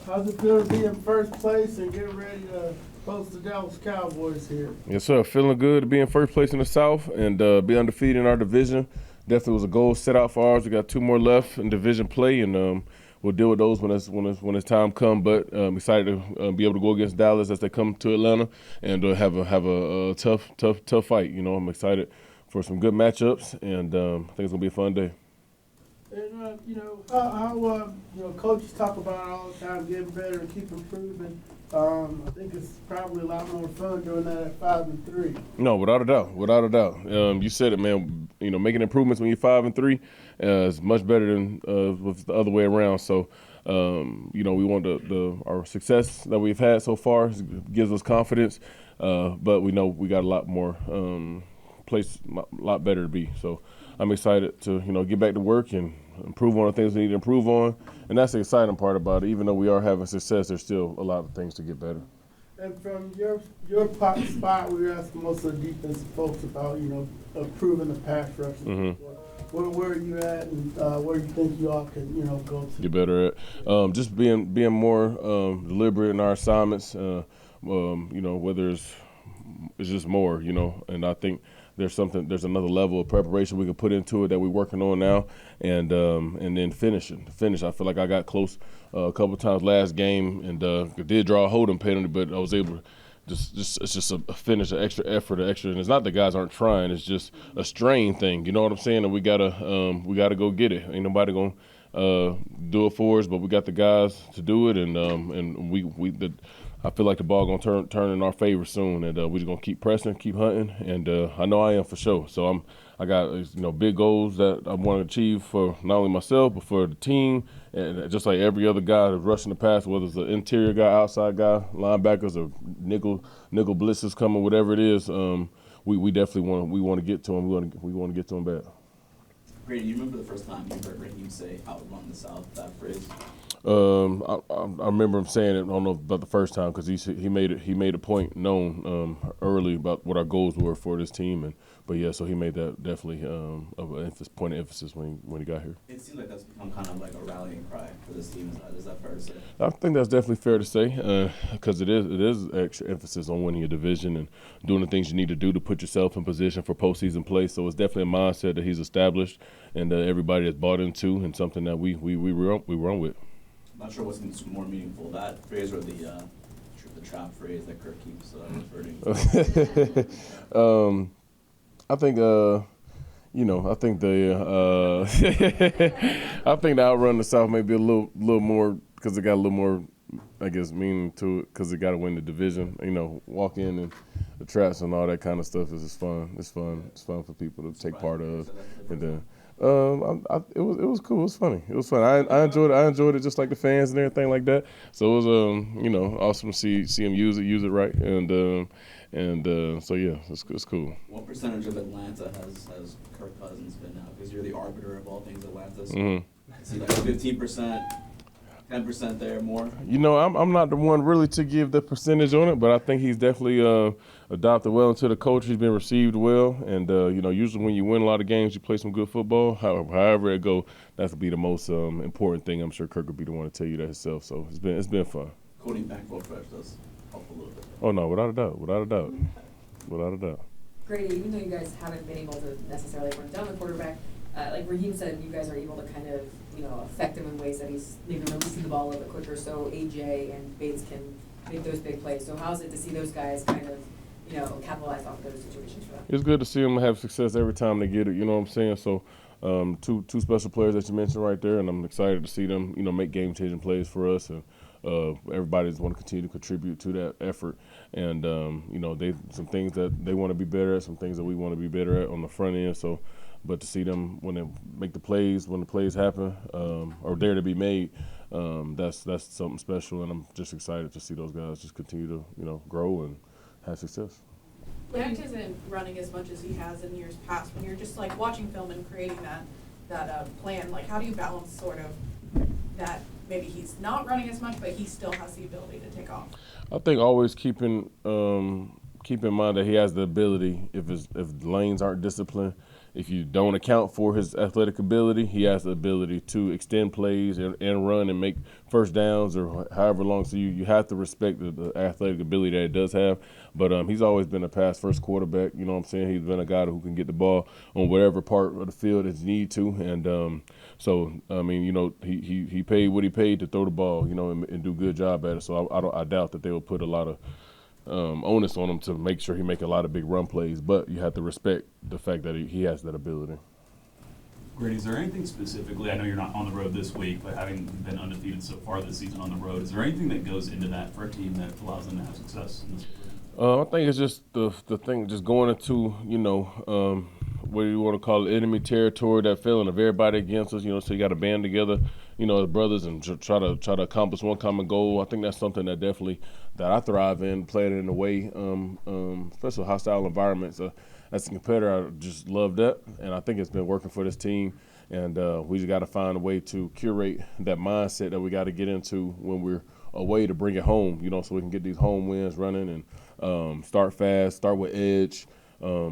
How's it feel to be in first place and get ready to host the Dallas Cowboys here? Yes, sir. Feeling good to be in first place in the South and be undefeated in our division. Definitely was a goal set out for ours. We got 2 more left in division play, and we'll deal with those when it's time comes. But I'm excited to be able to go against Dallas as they come to Atlanta and have a tough fight. You know, I'm excited for some good matchups, and I think it's gonna be a fun day. And how coaches talk about it all the time, getting better and keep improving. I think it's probably a lot more fun doing that at 5-3. No, without a doubt. You said it, man. You know, making improvements when you're 5-3 is much better than with the other way around. So, we want our success that we've had so far gives us confidence, but we know we got a lot more a lot better to be. So I'm excited to get back to work and improve on the things we need to improve on, and that's the exciting part about it. Even though we are having success, there's still a lot of things to get better. And from your spot, we were asking most of the defensive folks about improving the pass rush. Mm-hmm. Where are you at, and where you think you all can go to? Get better at just being more deliberate in our assignments. Whether it's just more, and I think there's another level of preparation we can put into it that we're working on now, and then finish. I feel like I got close a couple of times last game, and did draw a holding penalty, but I was able to it's just a finish, an extra effort, and it's not that guys aren't trying. It's just a strain thing. You know what I'm saying? And we gotta go get it. Ain't nobody gonna do it for us, but we got the guys to do it, and I feel like the ball gonna turn in our favor soon, and we're just gonna keep pressing, keep hunting, and I know I am for sure. So I got big goals that I want to achieve for not only myself but for the team, and just like every other guy that's rushing the pass, whether it's an interior guy, outside guy, linebackers, or nickel blitzes coming, whatever it is, we definitely want to get to them. We want to get to them bad. Grady, do you remember the first time you heard Raheem say "outrun the South"? That phrase. I remember him saying it. I don't know about the first time because he made a point known early about what our goals were for this team, so he made that definitely point of emphasis when he got here. It seems like that's become kind of like a rallying cry for this team. Is that fair to say? I think that's definitely fair to say because it is extra emphasis on winning your division and doing the things you need to do to put yourself in position for postseason play. So it's definitely a mindset that he's established and everybody has bought into, and something that we run with. I'm not sure what's more meaningful, that phrase or the trap phrase that Kirk keeps referring to. I think I think the outrun the South may be a little more because it got a little more, I guess, meaning to it because it got to win the division. Walk in and the traps and all that kind of stuff is fun. It's fun for people to take part of, and then. It was cool. It was funny. It was fun. I enjoyed it. I enjoyed it just like the fans and everything like that. So it was awesome to see him use it right, so yeah, it's cool. What percentage of Atlanta has Kirk Cousins been now? Because you're the arbiter of all things Atlanta. So is he like 15%? 10% there, more? I'm not the one really to give the percentage on it, but I think he's definitely adopted well into the culture. He's been received well, and usually when you win a lot of games, you play some good football. However it go, that would be the most important thing. I'm sure Kirk would be the one to tell you that himself. So it's been fun. Quoting bankroll fresh does help a little bit. Oh no, without a doubt. Grady, even though you guys haven't been able to necessarily run down the quarterback, like Raheem said, you guys are able to kind of affect him in ways that he's maybe releasing the ball a little bit quicker, so AJ and Bates can make those big plays. So how's it to see those guys kind of capitalize off of those situations for them? It's good to see them have success every time they get it. You know what I'm saying? So two special players that you mentioned right there, and I'm excited to see them make game-changing plays for us, and everybody's want to continue to contribute to that effort. And they some things that they want to be better at, some things that we want to be better at on the front end. So. But to see them when they make the plays, when the plays happen or dare to be made, that's something special, and I'm just excited to see those guys just continue to grow and have success. Dak isn't running as much as he has in years past. When you're just like watching film and creating that plan, like how do you balance sort of that? Maybe he's not running as much, but he still has the ability to take off. I think always keep in mind that he has the ability, if the lanes aren't disciplined, if you don't account for his athletic ability, he has the ability to extend plays and run and make first downs or however long. So you have to respect the athletic ability that he does have. But he's always been a pass-first quarterback. You know what I'm saying? He's been a guy who can get the ball on whatever part of the field it's need to. And so, I mean, you know, he paid what he paid to throw the ball, you know, and do a good job at it. So I doubt that they will put a lot of onus on him to make sure he make a lot of big run plays, but you have to respect the fact that he has that ability. Grady, is there anything specifically, I know you're not on the road this week, but having been undefeated so far this season on the road, is there anything that goes into that for a team that allows them to have success in this? I think it's just the thing, just going into, you know, what do you want to call it, enemy territory, that feeling of everybody against us, you know, so you got to band together, you know, as brothers and try to accomplish one common goal. I think that's something that definitely that I thrive in, playing in a way, especially hostile environments. As a competitor, I just love that, and I think it's been working for this team. And we just got to find a way to curate that mindset that we got to get into when we're away to bring it home, you know, so we can get these home wins running and start fast, start with edge,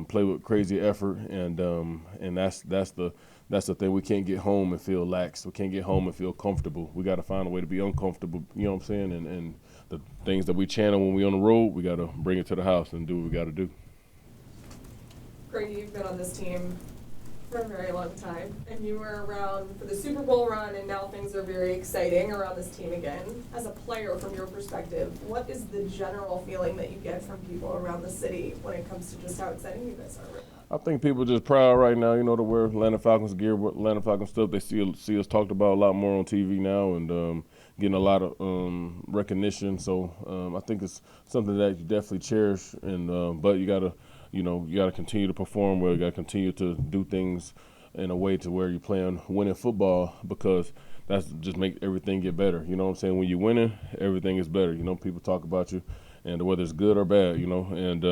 play with crazy effort, and that's the thing. We can't get home and feel lax. We can't get home and feel comfortable. We got to find a way to be uncomfortable, you know what I'm saying? And the things that we channel when we on the road, we got to bring it to the house and do what we got to do. Grady, you've been on this team for a very long time, and you were around for the Super Bowl run, and now things are very exciting around this team again. As a player, from your perspective, what is the general feeling that you get from people around the city when it comes to just how exciting you guys are right now? I think people are just proud right now, you know, to wear Atlanta Falcons gear, Atlanta Falcons stuff. They see us talked about a lot more on TV now, and getting a lot of recognition. So I think it's something that you definitely cherish, and but you gotta continue to perform well. You gotta continue to do things in a way to where you're playing winning football, because that's just make everything get better. You know what I'm saying? When you're winning, everything is better. You know, people talk about you, and whether it's good or bad, you know, and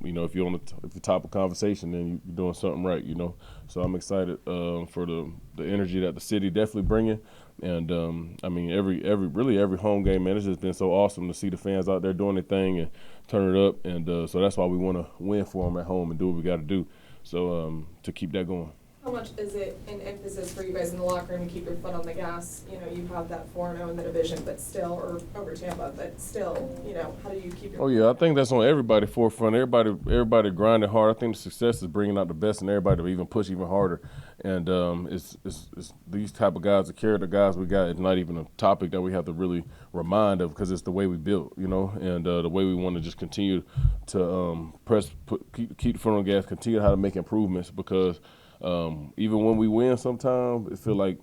you know, if you're top of conversation, then you're doing something right, you know. So I'm excited for the energy that the city definitely bringing, and I mean every home game, man, it's just been so awesome to see the fans out there doing their thing and turn it up, and so that's why we want to win for them at home and do what we got to do, so to keep that going. How much is it an emphasis for you guys in the locker room to keep your foot on the gas? You know, you have that 4-0 in the division, but still, or over Tampa, but still, you know, how do you keep your Oh, yeah, I think that's on everybody's forefront. Everybody grinding hard. I think the success is bringing out the best in everybody to even push even harder. And it's these type of guys, the character guys we got, it's not even a topic that we have to really remind of, because it's the way we built, you know, and the way we want to just continue to keep the foot on the gas, continue how to make improvements, because even when we win, sometimes it feel like,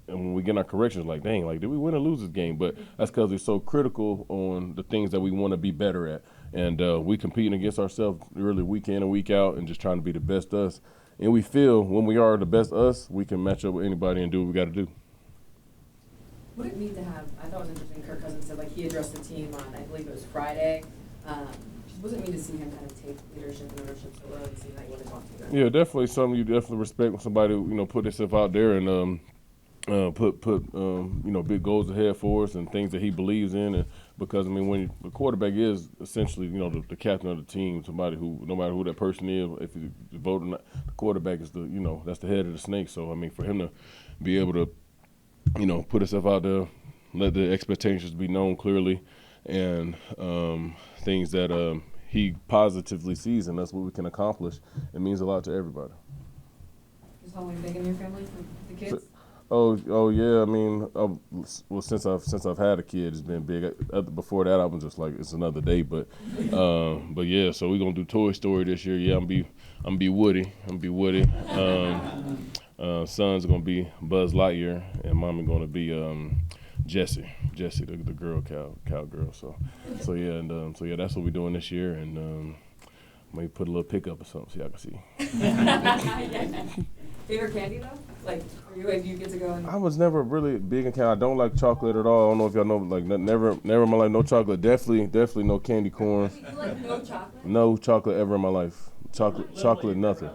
and when we get our corrections, like, dang, like, did we win or lose this game? But that's because we're so critical on the things that we want to be better at. And we competing against ourselves really week in and week out and just trying to be the best us. And we feel when we are the best us, we can match up with anybody and do what we got to do. What it mean to have, I thought it was interesting, Kirk Cousins said, like, he addressed the team on, I believe it was Friday. What does it mean to see him kind of take leadership and ownership so early and see that you want to talk to you? Yeah, definitely something you definitely respect when somebody, you know, put themselves out there and put you know, big goals ahead for us and things that he believes in. And because, I mean, when the quarterback is essentially, you know, the captain of the team, somebody who, no matter who that person is, if you vote or not, the quarterback is the, you know, that's the head of the snake. So, I mean, for him to be able to, you know, put himself out there, let the expectations be known clearly, and things that he positively sees, and that's what we can accomplish. It means a lot to everybody. Is Halloween big in your family for the kids? Oh yeah. I mean, well, since I've had a kid, it's been big. Before that, I was just like, it's another day. But yeah. So we're gonna do Toy Story this year. Yeah, I'm be Woody. Son's gonna be Buzz Lightyear, and Mommy gonna be Jessie, the girl cowgirl. So yeah, and so yeah, that's what we're doing this year, and maybe put a little pickup or something so y'all can see. Favorite candy though? Like for you, if you get to go and I was never really big in candy. I don't like chocolate at all. I don't know if y'all know, like never in my life, no chocolate. Definitely no candy corn. you like no chocolate? No chocolate ever in my life. Chocolate, nothing.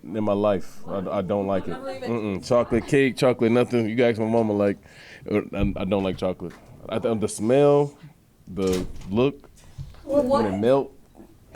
In my life, I don't like it. Chocolate cake, chocolate, nothing. You guys, my mama, like, I don't like chocolate. The smell, the look, when it melt,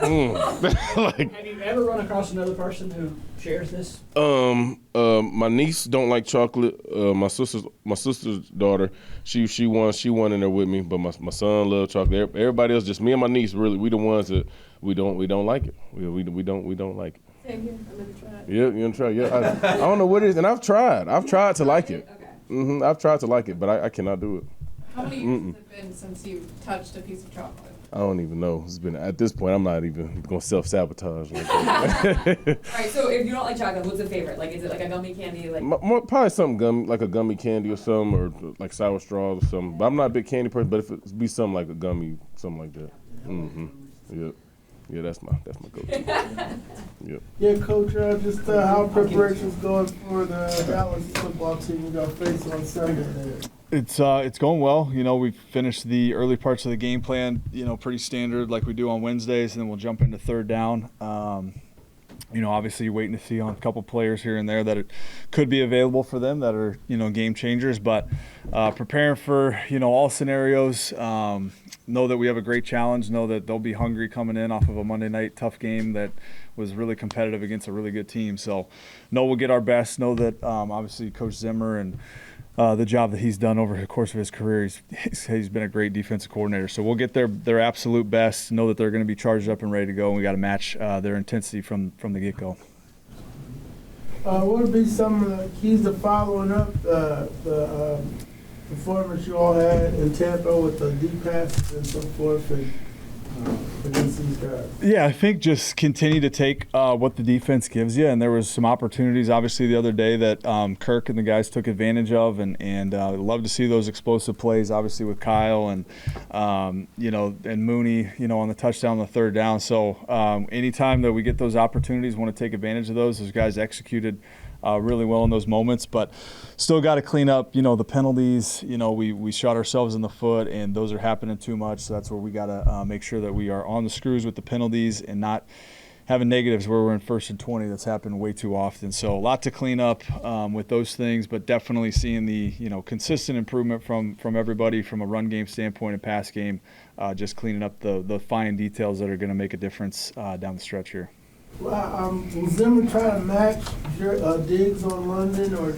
Like, Have you ever run across another person who shares this? my niece don't like chocolate. My sister's daughter, she won in there with me, but my son loves chocolate. Everybody else, just me and my niece, really, we the ones that we don't like it. We don't like it. Same here, I've never tried. Yeah, you gonna try? Yeah, I don't know what it is, and I've tried to like it. Okay. I've tried to like it, but I cannot do it. How many years has it been since you've touched a piece of chocolate? I don't even know. It's been, at this point, I'm not even gonna self-sabotage like that. All right, so if you don't like chocolate, what's the favorite? Like, is it like a gummy candy? Like, More, probably something gummy, like a gummy candy or something, or like sour straws or something. But I'm not a big candy person. But if it be something like a gummy, something like that. Yep. Yeah, that's my go-to. Yep. Yeah, Coach, just how preparations going for the Dallas football team you got face on Sunday there? It's going well. You know, we've finished the early parts of the game plan, you know, pretty standard like we do on Wednesdays, and then we'll jump into third down. You know, obviously you're waiting to see on a couple players here and there that it could be available for them that are, you know, game changers, but preparing for, you know, all scenarios. Know that we have a great challenge, know that they'll be hungry coming in off of a Monday night tough game that was really competitive against a really good team. So know we'll get our best, know that obviously Coach Zimmer and the job that he's done over the course of his career, he's been a great defensive coordinator. So we'll get their absolute best, know that they're going to be charged up and ready to go, and we got to match their intensity from the get-go. What would be some of the keys to following up the performance you all had in Tampa with the deep passes and so forth and against these guys? Yeah, I think just continue to take what the defense gives you, and there was some opportunities obviously the other day that Kirk and the guys took advantage of, and love to see those explosive plays obviously with Kyle and you know, and Mooney, you know, on the touchdown on the third down. So anytime that we get those opportunities, want to take advantage of those guys executed really well in those moments, but still got to clean up, you know, the penalties. You know, we shot ourselves in the foot, and those are happening too much. So that's where we got to make sure that we are on the screws with the penalties and not having negatives where we're in 1st and 20. That's happened way too often. So a lot to clean up with those things, but definitely seeing the, you know, consistent improvement from everybody from a run game standpoint and pass game, just cleaning up the fine details that are going to make a difference down the stretch here. Well, will Zimmer try to match your Diggs on London, or?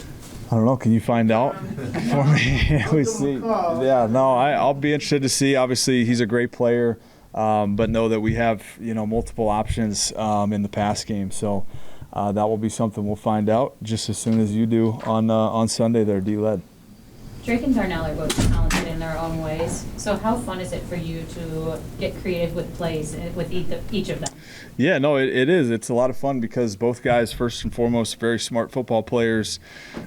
I don't know. Can you find out for me? We see. Yeah, no, I'll be interested to see. Obviously, he's a great player, but know that we have, you know, multiple options in the pass game. So that will be something we'll find out just as soon as you do on Sunday there, D-Led. Drake and Darnell are both talented in their own ways. So how fun is it for you to get creative with plays with each of them? Yeah, no, it is. It's a lot of fun because both guys, first and foremost, very smart football players,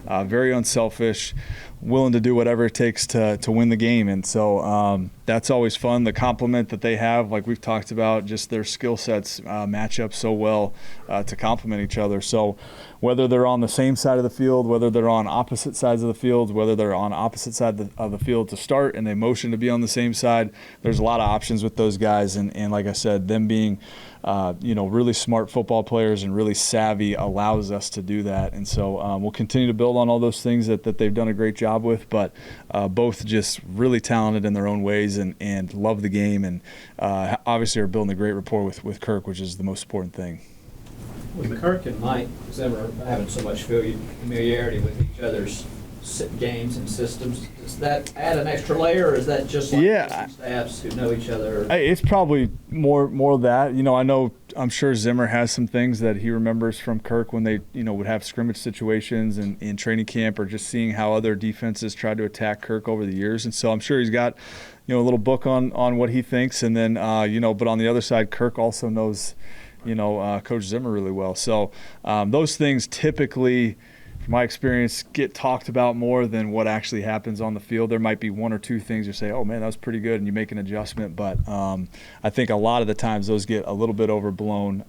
very unselfish, willing to do whatever it takes to win the game. And so that's always fun. The complement that they have, like we've talked about, just their skill sets match up so well to complement each other. So whether they're on the same side of the field, whether they're on opposite sides of the field, whether they're on opposite side of the field to start and they motion to be on the same side, there's a lot of options with those guys. And like I said, them being you know, really smart football players and really savvy allows us to do that. And so we'll continue to build on all those things that they've done a great job with, but both just really talented in their own ways and love the game, and obviously are building a great rapport with Kirk, which is the most important thing. With Kirk and Mike Zimmer having so much familiarity with each other's games and systems, does that add an extra layer, or is that just like staffs who know each other? It's probably more of that. You know, I'm sure Zimmer has some things that he remembers from Kirk when they, you know, would have scrimmage situations and in training camp, or just seeing how other defenses tried to attack Kirk over the years. And so I'm sure he's got, you know, a little book on what he thinks. And then, you know, but on the other side, Kirk also knows, you know, Coach Zimmer really well. So those things typically, from my experience, get talked about more than what actually happens on the field. There might be one or two things you say, oh man, that was pretty good, and you make an adjustment. But I think a lot of the times those get a little bit overblown,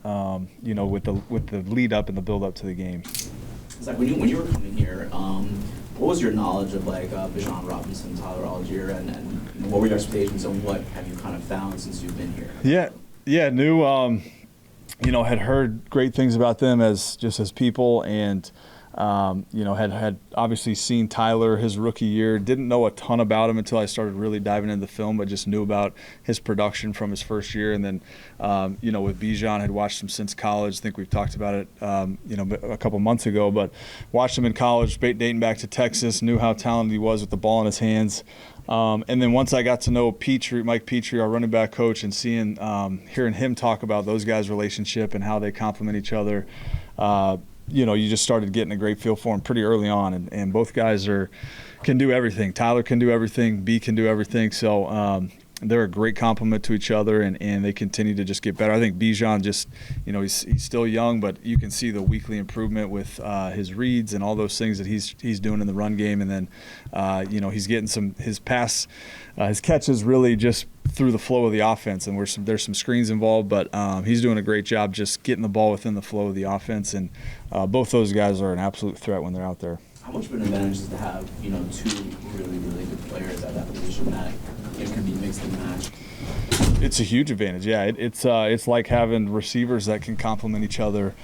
you know, with the lead up and the build up to the game. Zach, when you were coming here, what was your knowledge of like Bijan Robinson, Tyler Algier, and what were your expectations, and what have you kind of found since you've been here? Yeah, knew, you know, had heard great things about them as people, and Had obviously seen Tyler his rookie year, didn't know a ton about him until I started really diving into the film, but just knew about his production from his first year. And then, with Bijan, had watched him since college. I think we've talked about it, a couple months ago, but watched him in college, dating back to Texas, knew how talented he was with the ball in his hands. And then once I got to know Mike Petrie, our running back coach, and hearing him talk about those guys' relationship and how they complement each other, you just started getting a great feel for him pretty early on. And both guys can do everything. Tyler can do everything. B can do everything. So they're a great complement to each other, and they continue to just get better. I think Bijan he's still young, but you can see the weekly improvement with his reads and all those things that he's doing in the run game. And then, he's getting his catches really just through the flow of the offense, and there's some screens involved, but he's doing a great job just getting the ball within the flow of the offense, and both those guys are an absolute threat when they're out there. How much of an advantage is to have, two really, really good players at that position that it can be mixed and matched? It's a huge advantage, yeah. It's like having receivers that can complement each other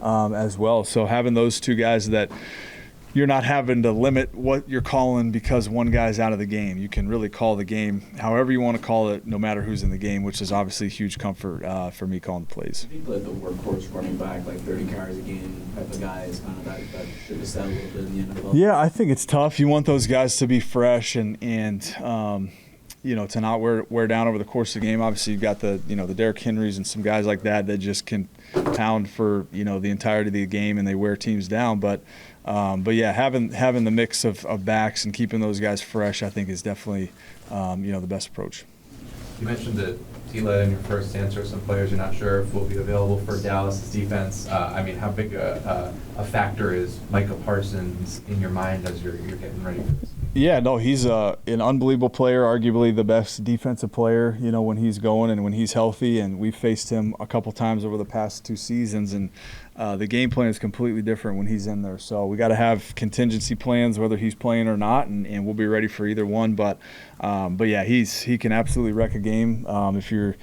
as well. So having those two guys that you're not having to limit what you're calling because one guy's out of the game. You can really call the game however you want to call it, no matter who's in the game, which is obviously a huge comfort for me calling the plays. I think like the workhorse running back, like 30 carries a game type of guy is kind of that should have set a little bit in the NFL. Yeah, I think it's tough. You want those guys to be fresh and to not wear down over the course of the game. Obviously, you've got the Derrick Henrys and some guys like that just can pound for the entirety of the game, and they wear teams down. But yeah, having the mix of backs and keeping those guys fresh, I think, is definitely the best approach. You mentioned that Tila in your first answer, some players you're not sure if will be available for Dallas' defense. How big a factor is Micah Parsons in your mind as you're getting ready for this? Yeah, no, he's an unbelievable player, arguably the best defensive player, when he's going and when he's healthy. And we've faced him a couple times over the past 2 seasons, and the game plan is completely different when he's in there. So we got to have contingency plans whether he's playing or not, and we'll be ready for either one. But yeah, he can absolutely wreck a game if you're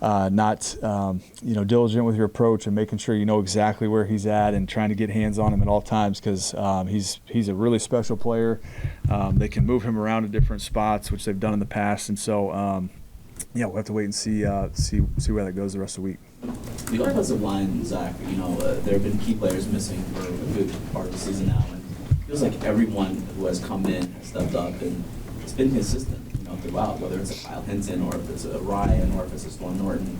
not diligent with your approach and making sure you know exactly where he's at and trying to get hands on him at all times, because he's a really special player. They can move him around to different spots, which they've done in the past, and so we'll have to wait and see where that goes the rest of the week. The offensive line, Zach, there have been key players missing for a good part of the season now, and it feels like everyone who has come in has stepped up, and it's been consistent, throughout, whether it's a Kyle Hinton or if it's a Ryan or if it's a Storm Norton.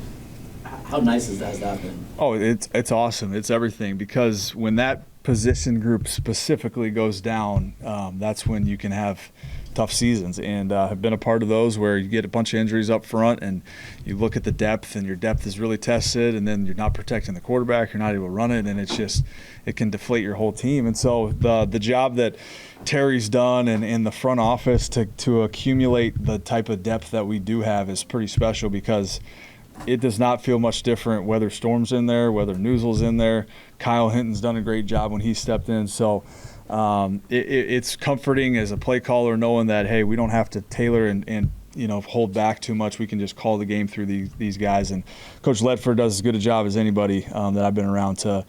How nice has that been? Oh, it's awesome. It's everything, because when that position group specifically goes down, that's when you can have tough seasons, and have been a part of those where you get a bunch of injuries up front and you look at the depth, and your depth is really tested, and then you're not protecting the quarterback, you're not able to run it, and it can deflate your whole team. And so the job that Terry's done and in the front office to accumulate the type of depth that we do have is pretty special, because it does not feel much different whether Storm's in there, whether Newsle's in there. Kyle Hinton's done a great job when he stepped in. So it's comforting as a play caller knowing that, hey, we don't have to tailor and hold back too much. We can just call the game through these guys. And Coach Ledford does as good a job as anybody that I've been around to,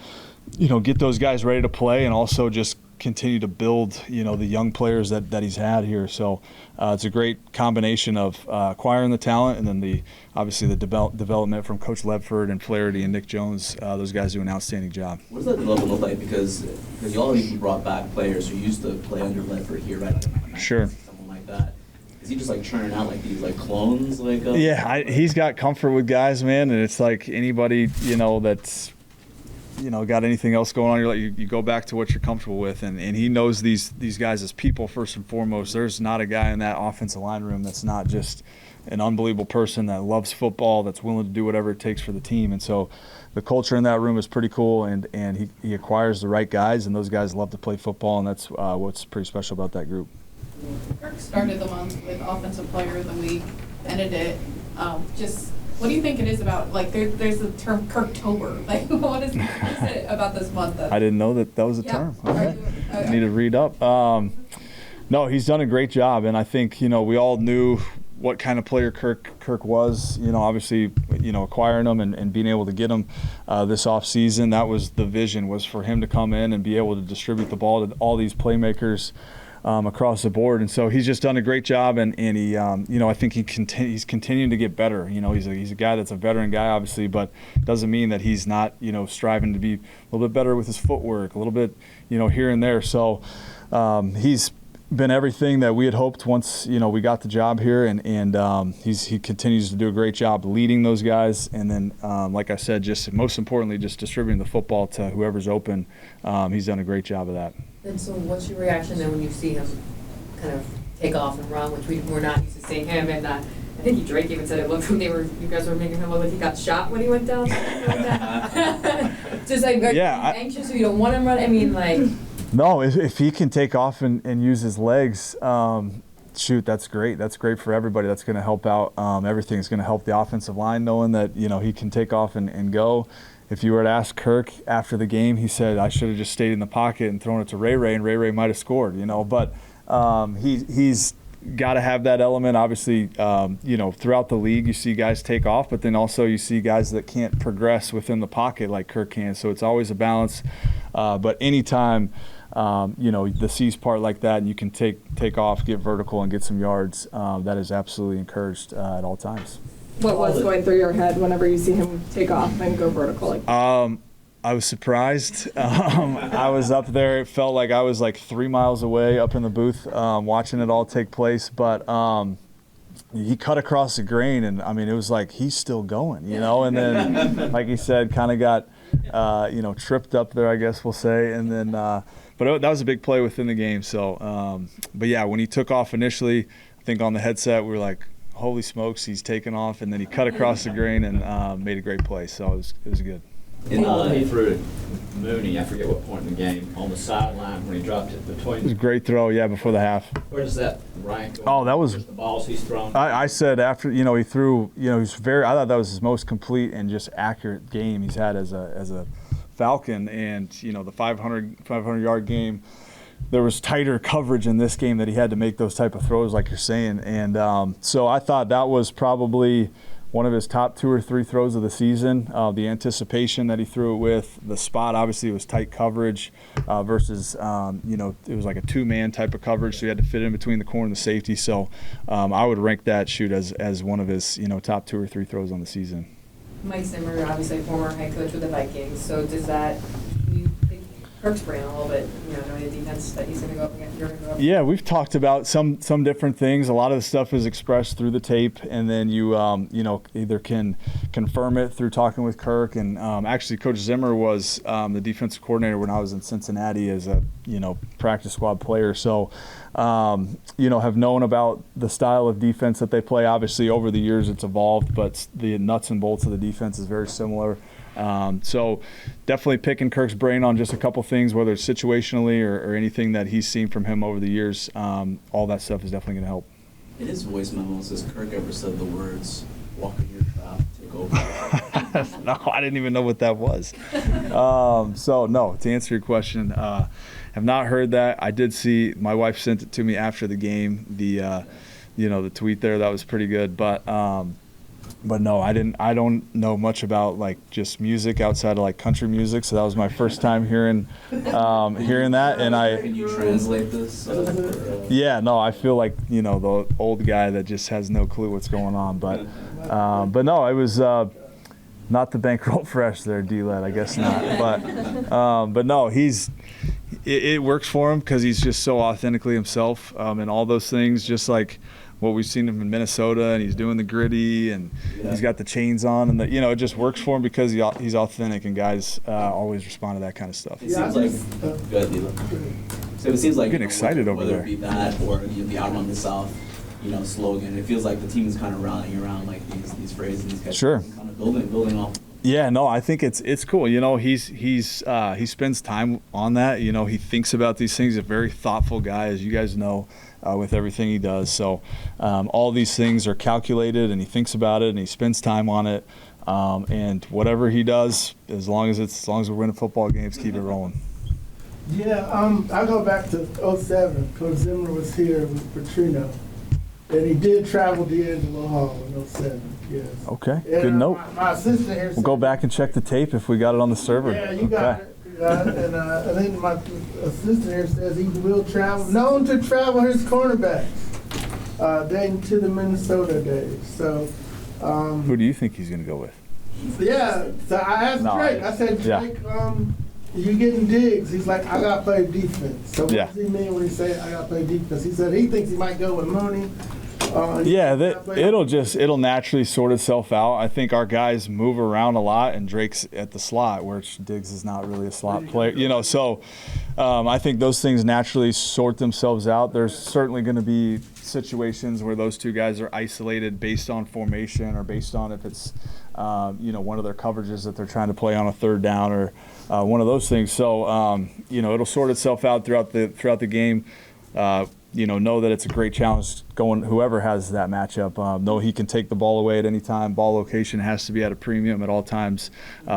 get those guys ready to play, and also just continue to build, the young players that he's had here. So it's a great combination of acquiring the talent, and then obviously the development from Coach Ledford and Flaherty and Nick Jones. Those guys do an outstanding job. What does that development look like? Because you all even brought back players who used to play under Ledford here, right? Sure. Someone like that. Is he just churning out these clones? Yeah, he's got comfort with guys, man, and it's like anybody that's got anything else going on, you go back to what you're comfortable with, and he knows these guys as people first and foremost. There's not a guy in that offensive line room that's not just an unbelievable person that loves football, that's willing to do whatever it takes for the team. And so the culture in that room is pretty cool, and he acquires the right guys, and those guys love to play football, and that's what's pretty special about that group. Kirk started the month with Offensive Player of the Week, ended it. What do you think it is about, there's the term Kirktober. What is it about this month? I didn't know that was a term. Okay. I need to read up. No, he's done a great job, and I think, we all knew what kind of player Kirk was. Obviously, acquiring him and being able to get him this offseason, that was the vision, was for him to come in and be able to distribute the ball to all these playmakers across the board. And so he's just done a great job, and he, I think he's continuing to get better. He's a guy that's a veteran guy, obviously, but doesn't mean that he's not, striving to be a little bit better with his footwork, a little bit, here and there. So he's been everything that we had hoped once, we got the job here, and he continues to do a great job leading those guys. And then, like I said, just most importantly, just distributing the football to whoever's open. He's done a great job of that. And so what's your reaction then when you see him kind of take off and run, which we're not used to seeing him? And I think Drake even said it looked like you guys were making him look like he got shot when he went down. Just like, are you anxious or you don't want him run? I mean, like. No, if he can take off and use his legs, shoot, that's great. That's great for everybody. That's going to help out. Everything's going to help the offensive line, knowing that, he can take off and go. If you were to ask Kirk after the game, he said, I should have just stayed in the pocket and thrown it to Ray, and Ray might have scored, But he's got to have that element. Obviously, throughout the league, you see guys take off, but then also you see guys that can't progress within the pocket like Kirk can. So it's always a balance. But anytime, the C's part like that, and you can take off, get vertical, and get some yards, that is absolutely encouraged at all times. What was going through your head whenever you see him take off and go vertical? I was surprised. I was up there. It felt like I was like 3 miles away up in the booth watching it all take place. But he cut across the grain, and, it was like he's still going, And then, like he said, kind of got, tripped up there, I guess we'll say. And then but that was a big play within the game. So, but, yeah, when he took off initially, I think on the headset we were like, holy smokes, he's taken off, and then he cut across the grain and made a great play. So it was good. He threw to Mooney, I forget what point in the game, on the sideline when he dropped it between. It was a great throw, before the half. Where does that rank? Oh, that was the balls he's thrown. I said after he threw, he's I thought that was his most complete and just accurate game he's had as a Falcon, and the 500-yard game. There was tighter coverage in this game that he had to make those type of throws, like you're saying, and so I thought that was probably one of his top 2 or 3 throws of the season. The anticipation that he threw it with, the spot, obviously it was tight coverage versus, it was like a 2-man type of coverage, so you had to fit in between the corner and the safety. So I would rank that shoot as one of his, top 2 or 3 throws on the season. Mike Zimmer, obviously former head coach with the Vikings, so does that, you think Kirk's brain a little bit, knowing the defense that he's going to go up against, you're going to go up against? Yeah, we've talked about some different things. A lot of the stuff is expressed through the tape, and then you either can confirm it through talking with Kirk. And actually, Coach Zimmer was the defensive coordinator when I was in Cincinnati as a practice squad player. So have known about the style of defense that they play. Obviously, over the years it's evolved, but the nuts and bolts of the defense is very similar. So definitely picking Kirk's brain on just a couple things, whether it's situationally or anything that he's seen from him over the years. All that stuff is definitely going to help. In his voice memos, has Kirk ever said the words, walk in your trap, take over? No, I didn't even know what that was. So, no, to answer your question, have not heard that. I did see, my wife sent it to me after the game, the tweet there. That was pretty good. But no, I don't know much about like just music outside of like country music. So that was my first time hearing that. And Can you translate this? Yeah, no, I feel like, the old guy that just has no clue what's going on. But no, it was not the bankroll fresh there, D-Led, I guess not. But no, it works for him because he's just so authentically himself, and all those things, just like what we've seen him in Minnesota, and he's doing the gritty, and he's got the chains on, and it just works for him because he's authentic, and guys always respond to that kind of stuff. It seems like So it seems like getting excited over whether there. it be that or the Out on the South, slogan. It feels like the team is kind of rallying around like these phrases, these guys Sure. kind of building off. Yeah, no, I think it's cool. He spends time on that. He thinks about these things. He's a very thoughtful guy, as you guys know, with everything he does. So all these things are calculated, and he thinks about it, and he spends time on it. And whatever he does, as long as we're winning football games, keep it rolling. Yeah, I go back to 2007. Coach Zimmer was here with Petrino. And he did travel D'Angelo Hall in 07, yes. Okay, And, good note. My assistant here We'll said, go back and check the tape if we got it on the server. yeah, you got it. And then my assistant here says he will travel, known to travel his cornerbacks, dating to the Minnesota days. So, Who do you think he's going to go with? yeah, so I asked No, Drake, I said, yeah. Drake, you getting digs? He's like, I got to play defense. So what Yeah. does he mean when he say I got to play defense? He said he thinks he might go with Mooney. Yeah, it'll naturally sort itself out. I think our guys move around a lot, and Drake's at the slot, which Diggs is not really a slot player, So I think those things naturally sort themselves out. There's certainly going to be situations where those two guys are isolated based on formation or based on if it's one of their coverages that they're trying to play on a third down or one of those things. So it'll sort itself out throughout the game. Know that it's a great challenge going whoever has that matchup. Know he can take the ball away at any time. Ball location has to be at a premium at all times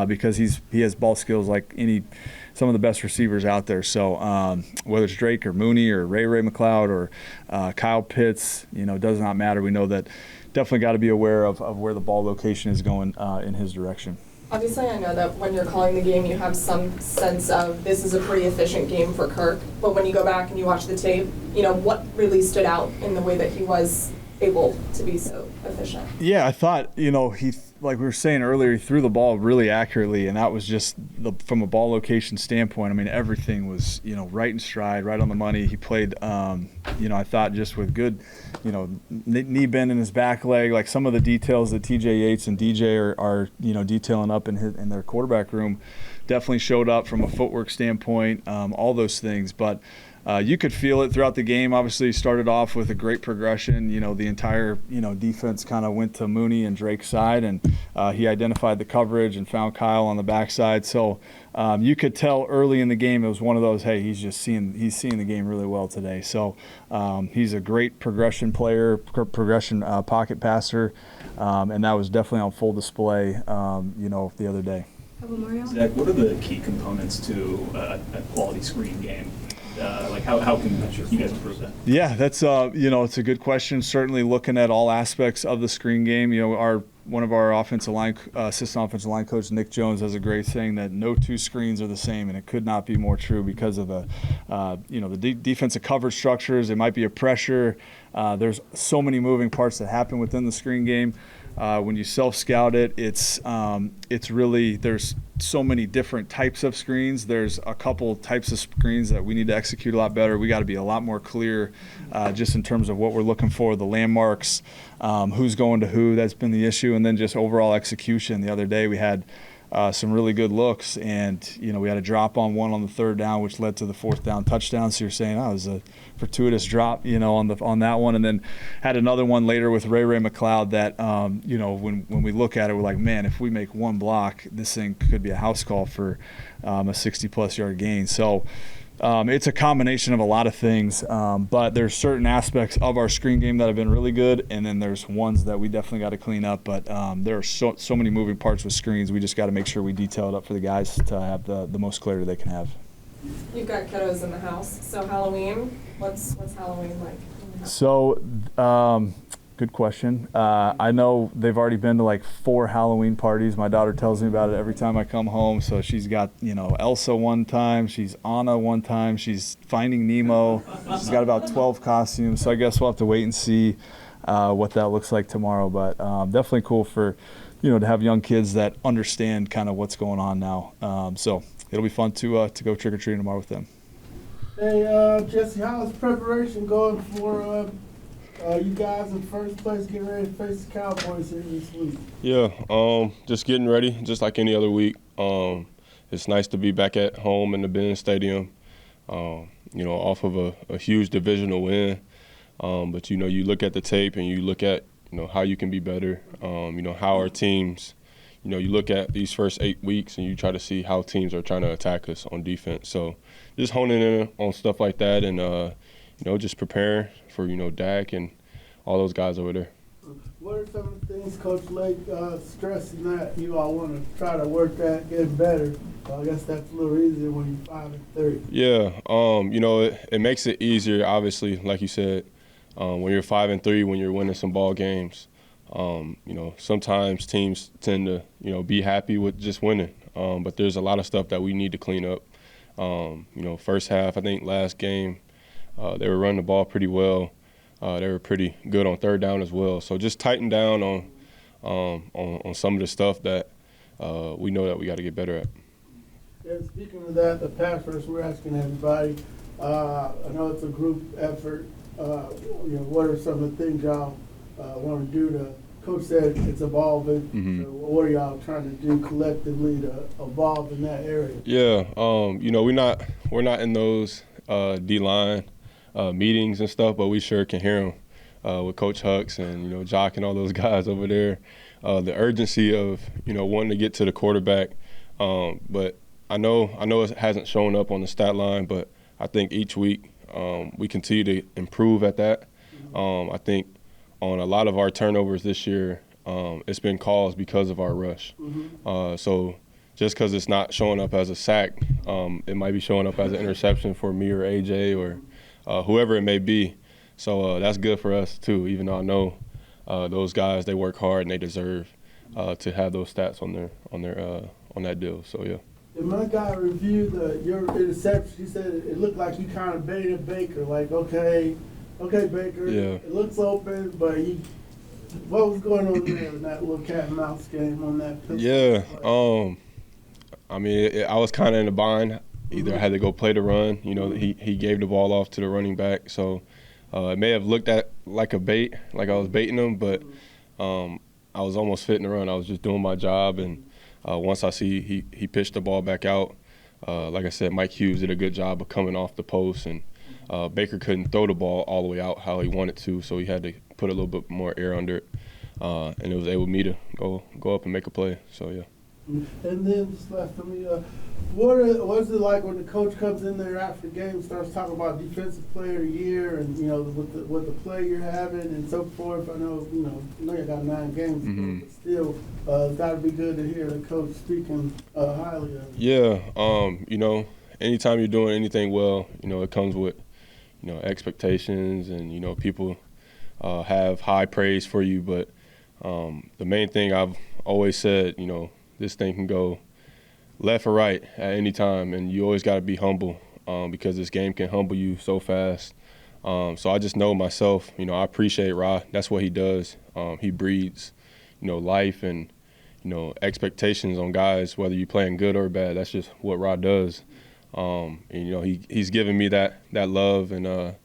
because he has ball skills like some of the best receivers out there. So whether it's Drake or Mooney or Ray McLeod or Kyle Pitts, it does not matter. We know that definitely got to be aware of where the ball location is going in his direction. Obviously, I know that when you're calling the game, you have some sense of this is a pretty efficient game for Kirk. But when you go back and you watch the tape, what really stood out in the way that he was able to be so efficient? Yeah, I thought, he, like we were saying earlier, he threw the ball really accurately, and that was just from a ball location standpoint. I mean, everything was, right in stride, right on the money. He played, I thought just with good, knee bend in his back leg, like some of the details that TJ Yates and DJ are detailing up in their quarterback room definitely showed up from a footwork standpoint, all those things. But you could feel it throughout the game. Obviously, he started off with a great progression. The entire, defense kind of went to Mooney and Drake's side, and he identified the coverage and found Kyle on the backside. So you could tell early in the game it was one of those, hey, he's seeing the game really well today. So he's a great progression player, pocket passer, and that was definitely on full display, the other day. Zach, what are the key components to a quality screen game? How can you guys improve that? Yeah, that's it's a good question. Certainly looking at all aspects of the screen game. One of our assistant offensive line coach, Nick Jones, has a great saying that no two screens are the same, and it could not be more true because of the defensive coverage structures. It might be a pressure. There's so many moving parts that happen within the screen game. When you self-scout it, it's really, there's so many different types of screens. There's a couple types of screens that we need to execute a lot better. We got to be a lot more clear just in terms of what we're looking for, the landmarks, who's going to who. That's been the issue. And then just overall execution. The other day we had some really good looks, and we had a drop on one on the third down, which led to the fourth down touchdown. So you're saying, it was a fortuitous drop, on that one, and then had another one later with Ray McLeod that, when we look at it, we're like, man, if we make one block, this thing could be a house call for a 60-plus yard gain. So. It's a combination of a lot of things, but there's certain aspects of our screen game that have been really good, and then there's ones that we definitely got to clean up. But there are so many moving parts with screens. We just got to make sure we detail it up for the guys to have the most clarity they can have. You've got kiddos in the house, so Halloween. What's Halloween like? So, good question. I know they've already been to like 4 Halloween parties. My daughter tells me about it every time I come home. So she's got, Elsa one time, she's Anna one time, she's Finding Nemo. She's got about 12 costumes. So I guess we'll have to wait and see what that looks like tomorrow. But definitely cool for, to have young kids that understand kind of what's going on now. So it'll be fun to go trick-or-treating tomorrow with them. Hey, Jesse, how's preparation going for you guys in first place getting ready to face the Cowboys here this week? Yeah, just getting ready, just like any other week. It's nice to be back at home in the Benz Stadium, off of a huge divisional win. But, you look at the tape and you look at, how you can be better, how our teams, you look at these first 8 weeks and you try to see how teams are trying to attack us on defense. So just honing in on stuff like that and, just preparing for, Dak and all those guys over there. What are some of the things Coach Lake stressing that you all want to try to work at getting better? I guess that's a little easier when you're 5-3. Yeah, it makes it easier, obviously, like you said, when you're 5-3, when you're winning some ball games, sometimes teams tend to, be happy with just winning. But there's a lot of stuff that we need to clean up. First half, I think last game, they were running the ball pretty well. They were pretty good on third down as well. So just tighten down on some of the stuff that we know that we got to get better at. Yeah, speaking of that, the pass rush, we're asking everybody. I know it's a group effort. What are some of the things y'all want to do to? Coach said it's evolving. Mm-hmm. So what are y'all trying to do collectively to evolve in that area? Yeah, we're not in those D-line meetings and stuff, but we sure can hear them with Coach Hux and Jock and all those guys over there. The urgency of wanting to get to the quarterback, but I know it hasn't shown up on the stat line, but I think each week we continue to improve at that. I think on a lot of our turnovers this year, it's been caused because of our rush. Mm-hmm. So just because it's not showing up as a sack, it might be showing up as an interception for me or AJ or whoever it may be. So that's good for us too, even though I know those guys, they work hard and they deserve to have those stats on that deal. So yeah. And my guy reviewed your interception. He said it looked like he kind of baited Baker. Like, okay, Baker. Yeah. It looks open, but what was going on there in that little cat and mouse game on that? Yeah. I was kind of in a bind. Either I had to go play the run. He gave the ball off to the running back, so it may have looked like a bait, like I was baiting him, but I was almost fitting the run. I was just doing my job, and once I see he pitched the ball back out, like I said, Mike Hughes did a good job of coming off the post, and Baker couldn't throw the ball all the way out how he wanted to, so he had to put a little bit more air under it, and it was able me to go up and make a play. So yeah. And then just last for me, what is it like when the coach comes in there after the game, starts talking about defensive player of the year and with the play you're having and so forth? I know you got 9 games, Mm-hmm. but still, it's got to be good to hear the coach speaking highly of it. Yeah, anytime you're doing anything well, it comes with expectations and people have high praise for you, but the main thing I've always said, this thing can go left or right at any time, and you always got to be humble because this game can humble you so fast. So I just know myself, I appreciate Ra. That's what he does. He breeds, life and, expectations on guys, whether you're playing good or bad. That's just what Ra does. And, he's giving me that love, and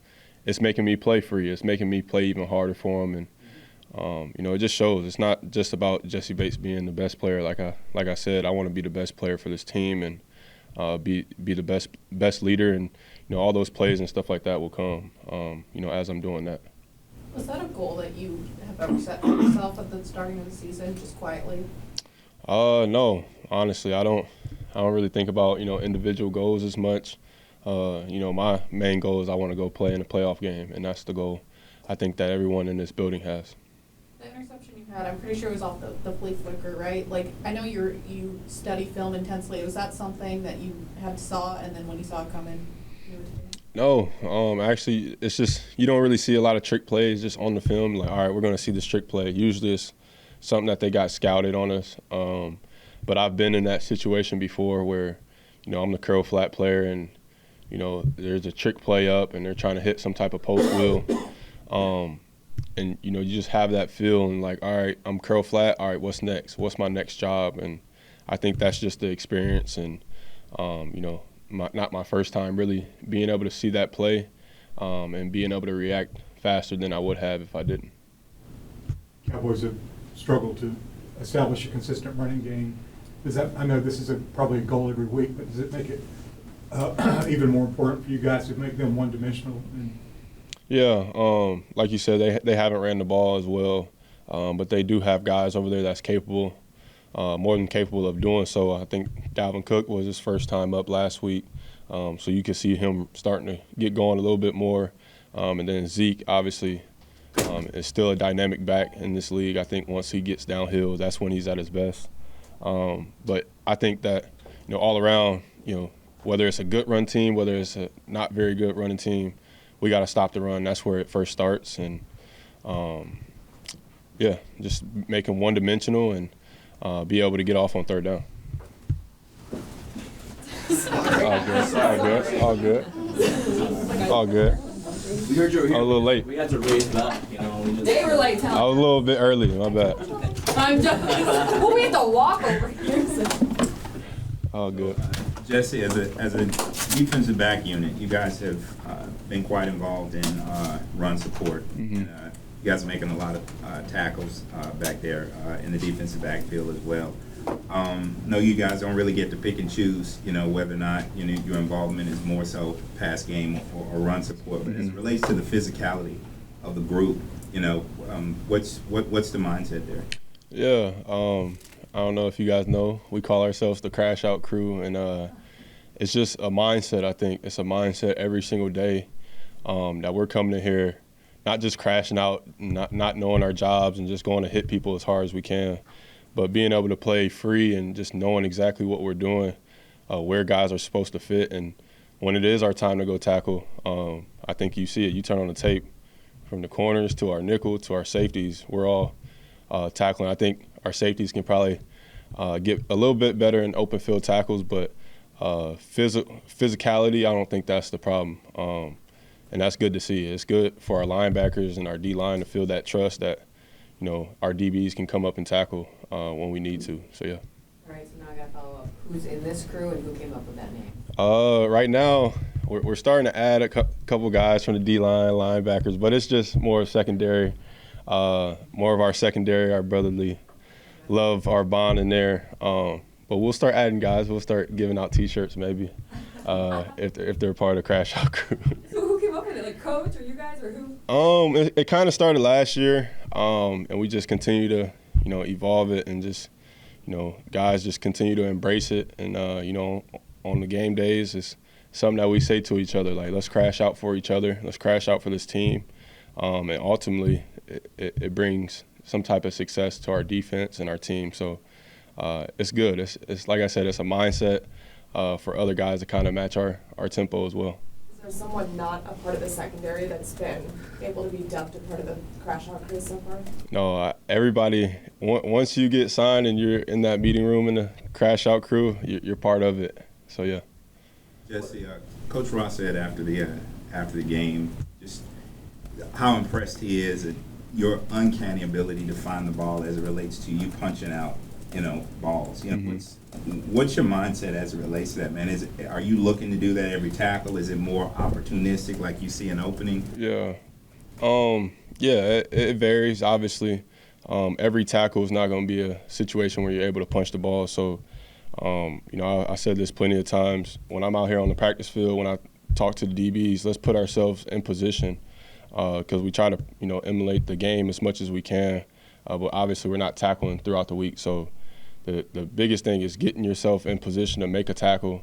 it's making me play free. It's making me play even harder for him, and it just shows. It's not just about Jessie Bates being the best player. Like I said, I want to be the best player for this team and be the best leader, and all those plays and stuff like that will come. As I'm doing that. Was that a goal that you have ever set for yourself at the starting of the season, just quietly? No, honestly, I don't really think about individual goals as much. My main goal is I want to go play in a playoff game, and that's the goal I think that everyone in this building has. The interception you had, I'm pretty sure it was off the flea flicker, right? Like, I know you study film intensely. Was that something that you had saw, and then when you saw it coming, you were doing? No, actually, it's just you don't really see a lot of trick plays just on the film. Like, all right, we're going to see this trick play. Usually it's something that they got scouted on us. But I've been in that situation before where, I'm the curl flat player, and, there's a trick play up, and they're trying to hit some type of post wheel. And, you just have that feeling like, all right, I'm curl flat. All right, what's next? What's my next job? And I think that's just the experience. And, not my first time really being able to see that play and being able to react faster than I would have if I didn't. Cowboys have struggled to establish a consistent running game. I know this is probably a goal every week, but does it make it even more important for you guys to make them one-dimensional? Yeah, like you said, they haven't ran the ball as well, but they do have guys over there that's capable, more than capable of doing so. I think Dalvin Cook was his first time up last week, so you can see him starting to get going a little bit more. And then Zeke, obviously, is still a dynamic back in this league. I think once he gets downhill, that's when he's at his best. But I think that, all around, whether it's a good run team, whether it's a not very good running team, we got to stop the run. That's where it first starts. And, yeah, just make them one-dimensional and be able to get off on third down. All good. We heard you were here. I was a little late. We had to raise back, you know. They were late telling. I was a little bit early, my bad. I'm just, well, we had to walk over here. So. All good. Jessie, as a defensive back unit, you guys have been quite involved in run support. Mm-hmm. And, you guys are making a lot of tackles back there in the defensive backfield as well. No, you guys don't really get to pick and choose, you know, whether or not your involvement is more so pass game or run support. But as it relates to the physicality of the group, you know, what's the mindset there? Yeah, I don't know if you guys know, we call ourselves the Crash Out Crew, and it's just a mindset. I think it's a mindset every single day that we're coming in here, not just crashing out, not knowing our jobs and just going to hit people as hard as we can, but being able to play free and just knowing exactly what we're doing, where guys are supposed to fit. And when it is our time to go tackle, I think you see it. You turn on the tape, from the corners to our nickel to our safeties, we're all tackling. I think our safeties can probably get a little bit better in open field tackles, but physicality, I don't think that's the problem. And that's good to see. It's good for our linebackers and our D-line to feel that trust that, you know, our DBs can come up and tackle when we need to. So, yeah. All right, so now I got to follow up. Who's in this crew and who came up with that name? Right now, we're starting to add a couple guys from the D-line, linebackers, but it's just more secondary, more of our secondary, our brotherly love, our bond in there. But we'll start adding guys. We'll start giving out T-shirts maybe if they're part of the Crash Out Crew. So who came up with it? Like coach or you guys or who? It kind of started last year, and we just continue to, you know, evolve it and just, you know, guys just continue to embrace it. And, you know, on the game days, it's something that we say to each other, like, let's crash out for each other. Let's crash out for this team. And ultimately, it brings some type of success to our defense and our team. So it's good. It's like I said, it's a mindset for other guys to kind of match our tempo as well. Is there someone not a part of the secondary that's been able to be dubbed a part of the Crash Out Crew so far? No, everybody, once you get signed and you're in that meeting room in the Crash Out Crew, you're part of it. So, yeah. Jesse, Coach Ross said after the game, just how impressed he is at your uncanny ability to find the ball as it relates to you punching out, you know, balls. You know, what's your mindset as it relates to that, man? Are you looking to do that every tackle? Is it more opportunistic, like you see an opening? Yeah. It varies, obviously. Every tackle is not going to be a situation where you're able to punch the ball. So, you know, I said this plenty of times. When I'm out here on the practice field, when I talk to the DBs, let's put ourselves in position because we try to, you know, emulate the game as much as we can. But obviously we're not tackling throughout the week. So the biggest thing is getting yourself in position to make a tackle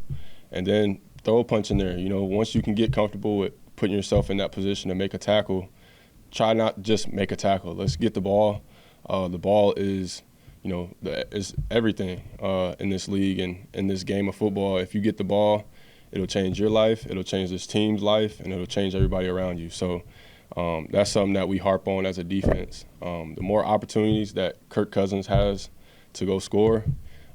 and then throw a punch in there. You know, once you can get comfortable with putting yourself in that position to make a tackle, try not just make a tackle. Let's get the ball. The ball is, you know, is everything in this league and in this game of football. If you get the ball, it'll change your life, it'll change this team's life, and it'll change everybody around you. So that's something that we harp on as a defense. The more opportunities that Kirk Cousins has to go score,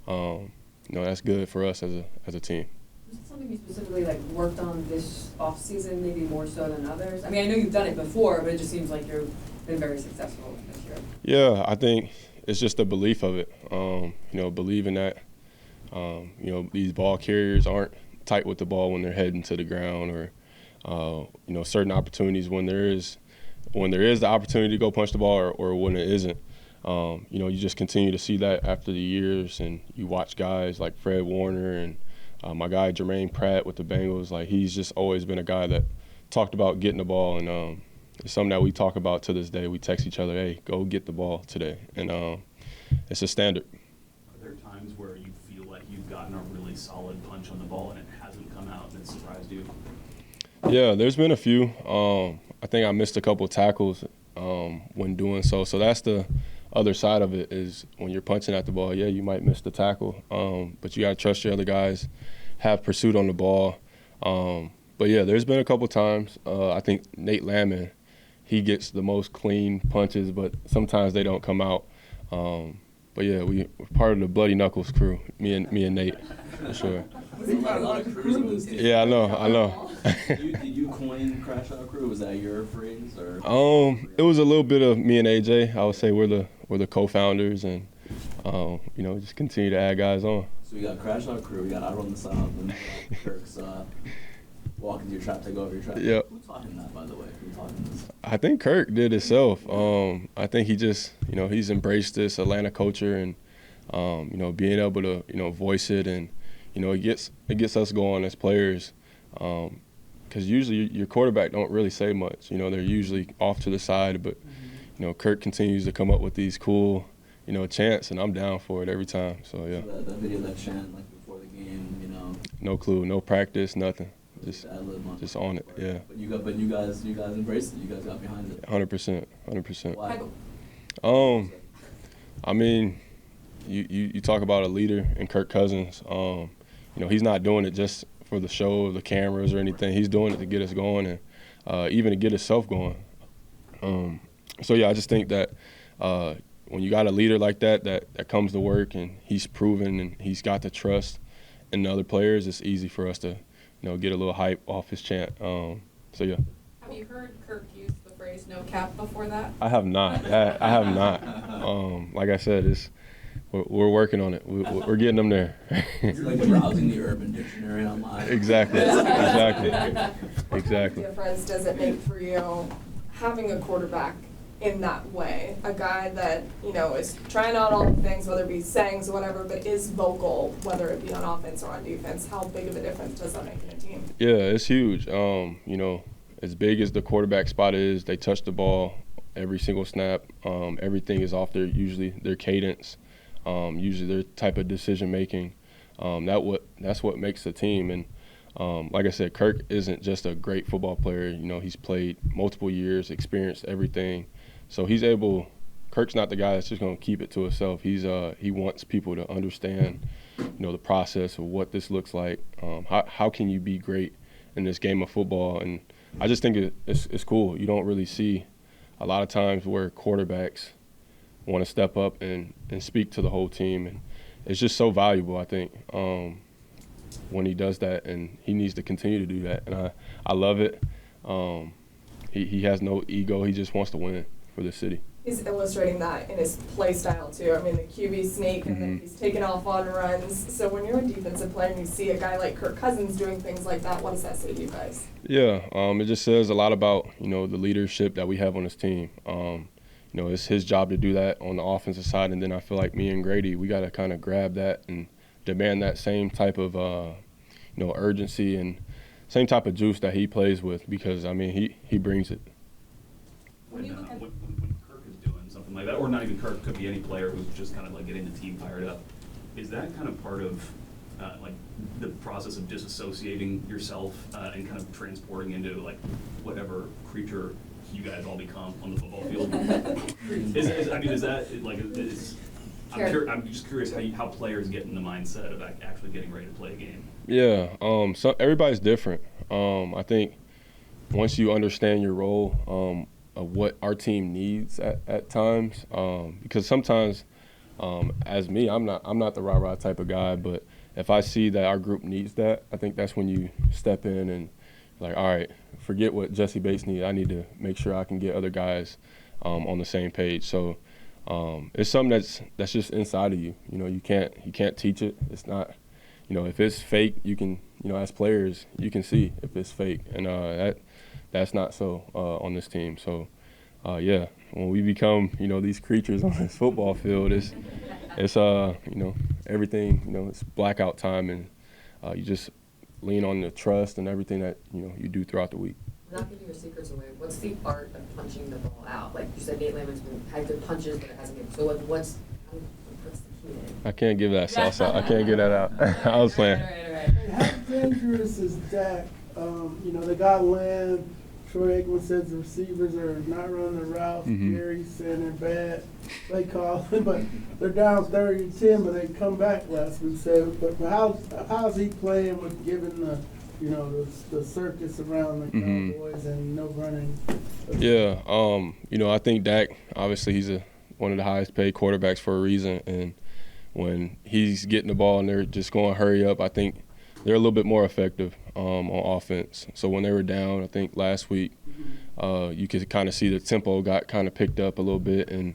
you know, that's good for us as a team. Was it something you specifically like worked on this off season, maybe more so than others? I mean, I know you've done it before, but it just seems like you've been very successful this year. Yeah, I think it's just the belief of it. You know, believing that you know, these ball carriers aren't tight with the ball when they're heading to the ground, or you know, certain opportunities when there is the opportunity to go punch the ball, or when it isn't. You know, you just continue to see that after the years, and you watch guys like Fred Warner and my guy Jermaine Pratt with the Bengals. Like, he's just always been a guy that talked about getting the ball, and it's something that we talk about to this day. We text each other, hey, go get the ball today, and it's a standard. Are there times where you feel like you've gotten a really solid punch on the ball and it hasn't come out and it surprised you? Yeah, there's been a few. I think I missed a couple tackles when doing so. So that's the other side of it, is when you're punching at the ball, yeah, you might miss the tackle, but you got to trust your other guys, have pursuit on the ball. But yeah, there's been a couple times. I think Nate Lamon, he gets the most clean punches, but sometimes they don't come out. But yeah, we're part of the Bloody Knuckles crew. Me and Nate, for sure. There's a lot of crews in this team. Yeah, I know. Did you coin Crash Out Crew? Was that your phrase or? It was a little bit of me and AJ. I would say we're the co-founders, and just continue to add guys on. So we got Crash Out Crew, we got Out on the South, and Kirk's walk into your trap, take over your trap. Yep. Who taught him that, by the way? Who taught him this? I think Kirk did himself. I think he just, he's embraced this Atlanta culture and, being able to, voice it, and, it gets us going as players. Because usually your quarterback don't really say much. They're usually off to the side, but, Kirk continues to come up with these cool, chants, and I'm down for it every time. So, yeah. So that video, that chant, like before the game, No clue, no practice, nothing. Just on it, yeah. But you guys embraced it. You guys got behind it. 100%. Why? I mean, you talk about a leader in Kirk Cousins. He's not doing it just for the show, the cameras, or anything. He's doing it to get us going, and even to get himself going. So yeah, I just think that when you got a leader like that comes to work, and he's proven and he's got the trust in the other players, it's easy for us to get a little hype off his chant. So yeah. Have you heard Kirk use the phrase "no cap" before that? I have not. I have not. Like I said, we're working on it. We're getting them there. It's like browsing the Urban Dictionary online. Exactly. What difference does it make for you having a quarterback in that way? A guy that, is trying out all the things, whether it be sayings or whatever, but is vocal, whether it be on offense or on defense. How big of a difference does that make in a team? Yeah, it's huge. As big as the quarterback spot is, they touch the ball every single snap. Everything is off their cadence, usually their type of decision making. That's what makes the team. And like I said, Kirk isn't just a great football player. He's played multiple years, experienced everything. So Kirk's not the guy that's just going to keep it to himself. He wants people to understand, the process of what this looks like. How can you be great in this game of football? And I just think it's cool. You don't really see a lot of times where quarterbacks want to step up and speak to the whole team. And it's just so valuable, I think, when he does that, and he needs to continue to do that. And I love it. He has no ego. He just wants to win for the city. He's illustrating that in his play style too. I mean, the QB sneak, and then he's taking off on runs. So when you're a defensive player and you see a guy like Kirk Cousins doing things like that, what does that say to you guys? Yeah, it just says a lot about, the leadership that we have on this team. It's his job to do that on the offensive side, and then I feel like me and Grady, we got to kind of grab that and demand that same type of, urgency and same type of juice that he plays with, because, he brings it. When Kirk is doing something like that, or not even Kirk, could be any player who's just kind of like getting the team fired up, is that kind of part of like the process of disassociating yourself and kind of transporting into like whatever creature you guys all become on the football field? I'm just curious how players get in the mindset of actually getting ready to play a game. Yeah, so everybody's different. I think once you understand your role, of what our team needs at times, because sometimes, as me, I'm not the rah-rah type of guy, but if I see that our group needs that, I think that's when you step in and like, all right, forget what Jessie Bates needs. I need to make sure I can get other guys on the same page. So it's something that's just inside of you. You can't teach it. It's not, if it's fake, you can, as players, you can see if it's fake, and that's not so on this team. So, yeah, when we become, these creatures on this football field, it's everything, it's blackout time, and you just lean on the trust and everything that, you do throughout the week. Without giving your secrets away, what's the art of punching the ball out? Like you said, Nate Lamon's had good punches, but it hasn't been. So, what's the key? I can't give that sauce out. I can't get that out. I was playing. Right. How dangerous is Dak? They got Lamb. Troy Aikman says the receivers are not running the routes. Gary's saying they're bad play calling, but they're down 30-10, but they come back last week. So, but how's he playing with giving the you know, the circus around the Cowboys and no running. Yeah, you know, I think Dak, obviously he's one of the highest paid quarterbacks for a reason, and when he's getting the ball and they're just going hurry up, I think they're a little bit more effective on offense. So when they were down, I think last week, you could kind of see the tempo got kind of picked up a little bit, and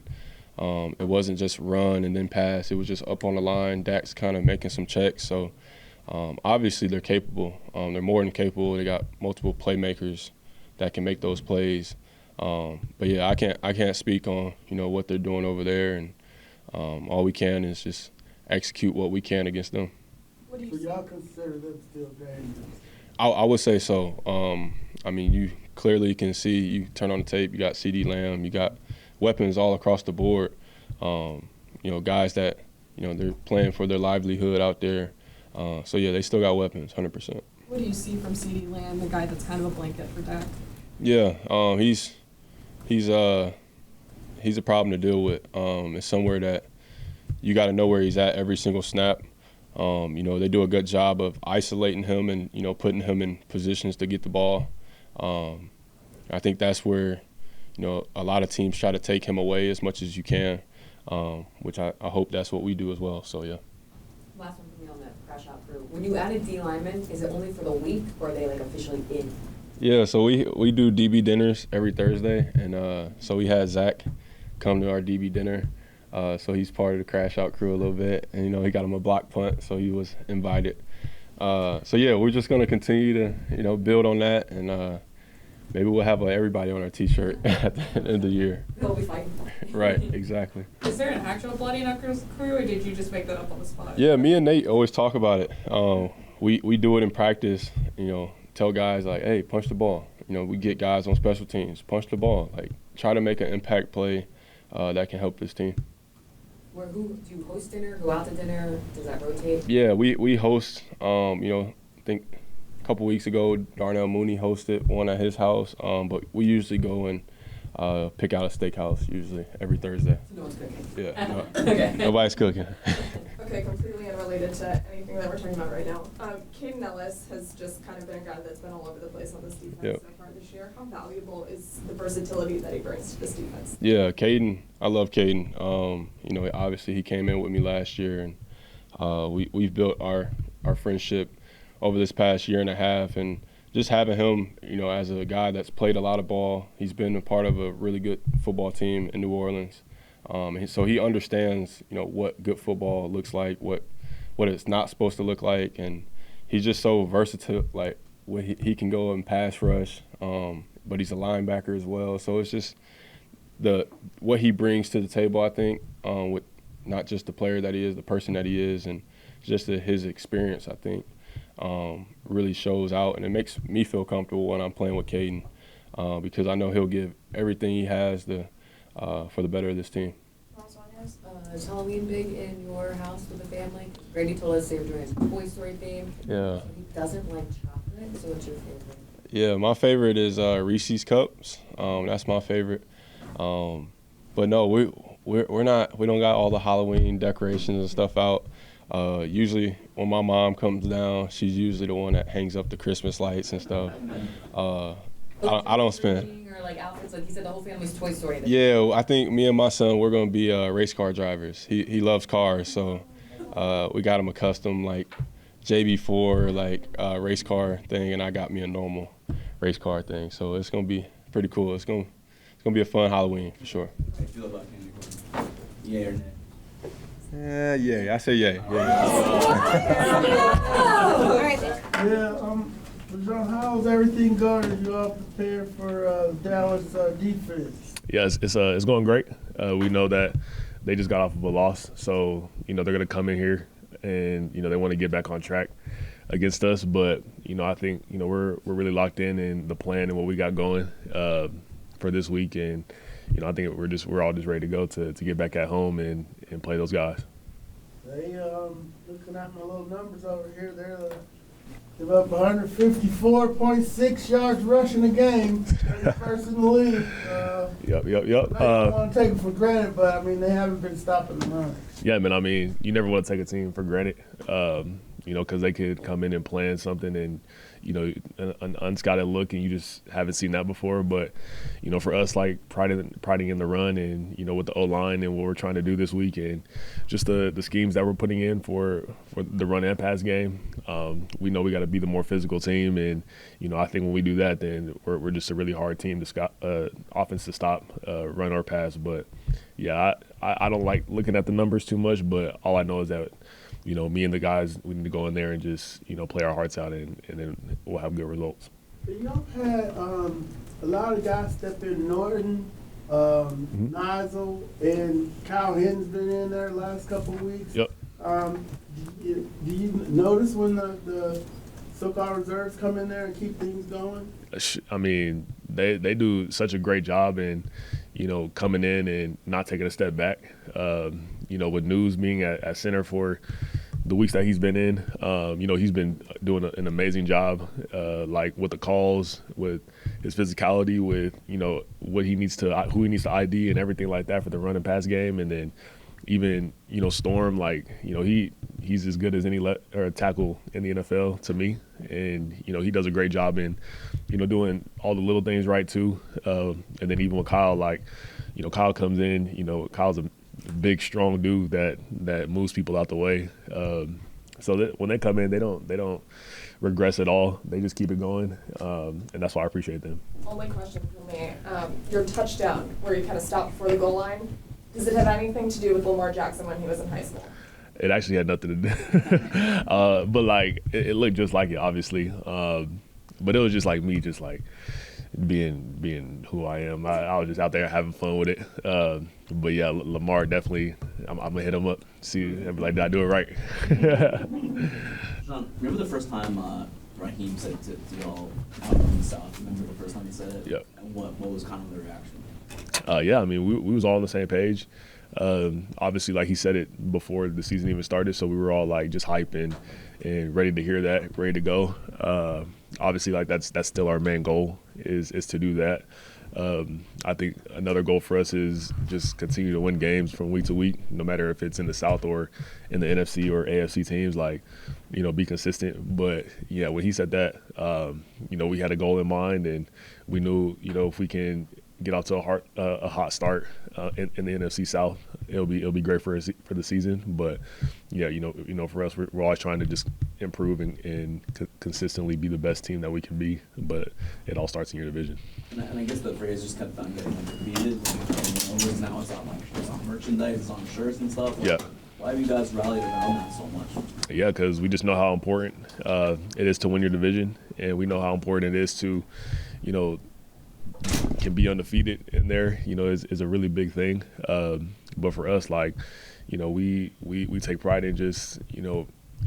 it wasn't just run and then pass. It was just up on the line. Dak's kind of making some checks. So obviously they're capable. They're more than capable. They got multiple playmakers that can make those plays. But yeah, I can't speak on, you know, what they're doing over there, and all we can is just execute what we can against them. What do you So y'all consider them still dangerous? I would say so. I mean, you clearly can see, you turn on the tape, you got CD Lamb, you got weapons all across the board. You know, guys that, you know, they're playing for their livelihood out there. So yeah, they still got weapons, 100%. What do you see from CD Lamb, the guy that's kind of a blanket for Dak? Yeah, he's a problem to deal with. It's somewhere that you got to know where he's at every single snap. You know, they do a good job of isolating him and, you know, putting him in positions to get the ball. I think that's where, you know, a lot of teams try to take him away as much as you can, which I hope that's what we do as well. So, yeah. Last one for me on the crash out crew. When you added D linemen, is it only for the week, or are they like officially in? Yeah, so we do DB dinners every Thursday, and so we had Zach come to our DB dinner. So he's part of the crash out crew a little bit, and you know, he got him a block punt, so he was invited. So yeah, we're just gonna continue to, you know, build on that, and maybe we'll have everybody on our T-shirt at the end of the year. They'll be fighting. Right, exactly. Is there an actual Bloody Knuckles crew, or did you just make that up on the spot? Yeah, me and Nate always talk about it. We do it in practice, you know, tell guys like, hey, punch the ball. You know, we get guys on special teams, punch the ball, like try to make an impact play that can help this team. Do you host dinner, go out to dinner? Does that rotate? Yeah, we host. You know, I think a couple weeks ago, Darnell Mooney hosted one at his house. But we usually go and pick out a steakhouse usually every Thursday. No one's cooking. Yeah, no, Okay. Nobody's cooking. Okay, completely unrelated to anything that we're talking about right now. Caden Ellis has just kind of been a guy that's been all over the place on this defense so far this year. How valuable is the versatility that he brings to this defense? Yeah, Caden, I love Caden. You know, obviously he came in with me last year, and we've built our friendship over this past year and a half, and just having him, you know, as a guy that's played a lot of ball, he's been a part of a really good football team in New Orleans. So he understands, you know, what good football looks like, what it's not supposed to look like, and he's just so versatile. Like he can go and pass rush, but he's a linebacker as well. So it's just what he brings to the table, I think, with not just the player that he is, the person that he is, and just his experience, I think, really shows out, and it makes me feel comfortable when I'm playing with Caden because I know he'll give everything he has for the better of this team. Is Halloween big in your house with the family? Grady told us they were doing a Toy Story theme. Yeah. So he doesn't like chocolate, so what's your favorite? Yeah, my favorite is Reese's Cups. That's my favorite. But no, we don't got all the Halloween decorations and stuff out. Usually when my mom comes down, she's usually the one that hangs up the Christmas lights and stuff. I don't spend. Or like outfits, like he said, the whole family's Toy Story. Yeah, I think me and my son, we're gonna be race car drivers. He loves cars, so we got him a custom like JB4 like race car thing, and I got me a normal race car thing. So it's gonna be pretty cool. It's gonna be a fun Halloween for sure. How do you feel about candy corn? Yay or nay? Yeah, I say yay. Yeah, Bijan, how's everything going? Are you all prepared for Dallas defense? Yeah, it's going great. We know that they just got off of a loss, so you know they're going to come in here and you know they want to get back on track against us. But you know I think you know we're really locked in the plan and what we got going for this week, and you know I think we're all just ready to go to get back at home and play those guys. They looking at my little numbers over here, they're up 154.6 yards rushing a game. First in the league. Yep. I don't want to take it for granted, but I mean they haven't been stopping the run. Yeah, man. I mean, you never want to take a team for granted, you know, because they could come in and plan something, and an unscouted look, and you just haven't seen that before. But, for us, like priding in the run and, with the O-line and what we're trying to do this week and just the schemes that we're putting in for the run and pass game, we know we got to be the more physical team. And, I think when we do that, then we're just a really hard team to offense to stop, run or pass. But, yeah, I don't like looking at the numbers too much, but all I know is that, me and the guys, we need to go in there and just, play our hearts out, and then we'll have good results. Y'all had a lot of guys step in. Norton, Nizel, and Kyle Hinton's been in there the last couple of weeks. Yep. Do you notice when the so-called reserves come in there and keep things going? I mean, they do such a great job in, coming in and not taking a step back. With News being at center for the weeks that he's been in, he's been doing an amazing job, like with the calls, with his physicality, with, who he needs to ID and everything like that for the run and pass game. And then even, Storm, like, he's as good as any tackle in the NFL to me. And, he does a great job in, doing all the little things right too. And then even with Kyle, like, Kyle comes in, Kyle's a big, strong dude that moves people out the way. So that when they come in, they don't regress at all. They just keep it going, and that's why I appreciate them. Only question for me: your touchdown, where you kind of stopped before the goal line, does it have anything to do with Lamar Jackson when he was in high school? It actually had nothing to do, but like it looked just like it, obviously. But it was just like me, just like being who I am. I was just out there having fun with it. But yeah, Lamar definitely. I'm gonna hit him up, see, and be like, did I do it right? John, remember the first time Raheem said it to y'all out in the South? Remember the first time he said it? Yep. And what was kind of the reaction? Yeah, I mean, we was all on the same page. Obviously, like he said it before the season even started, so we were all like just hype and ready to hear that, ready to go. Obviously, like that's still our main goal is to do that. I think another goal for us is just continue to win games from week to week, no matter if it's in the South or in the NFC or AFC teams, like, be consistent. But, yeah, when he said that, we had a goal in mind, and we knew, if we can get out to a hot start in the NFC South, it'll be great for the season. But, yeah, for us, we're always trying to just improve and consistently be the best team that we can be. But it all starts in your division. And I guess the phrase just kept on getting repeated. Now it's on merchandise, it's on shirts and stuff. Yeah. Why have you guys rallied around that so much? Yeah, because we just know how important it is to win your division, and we know how important it is to, can be undefeated in there, is a really big thing. But for us, like, we take pride in just,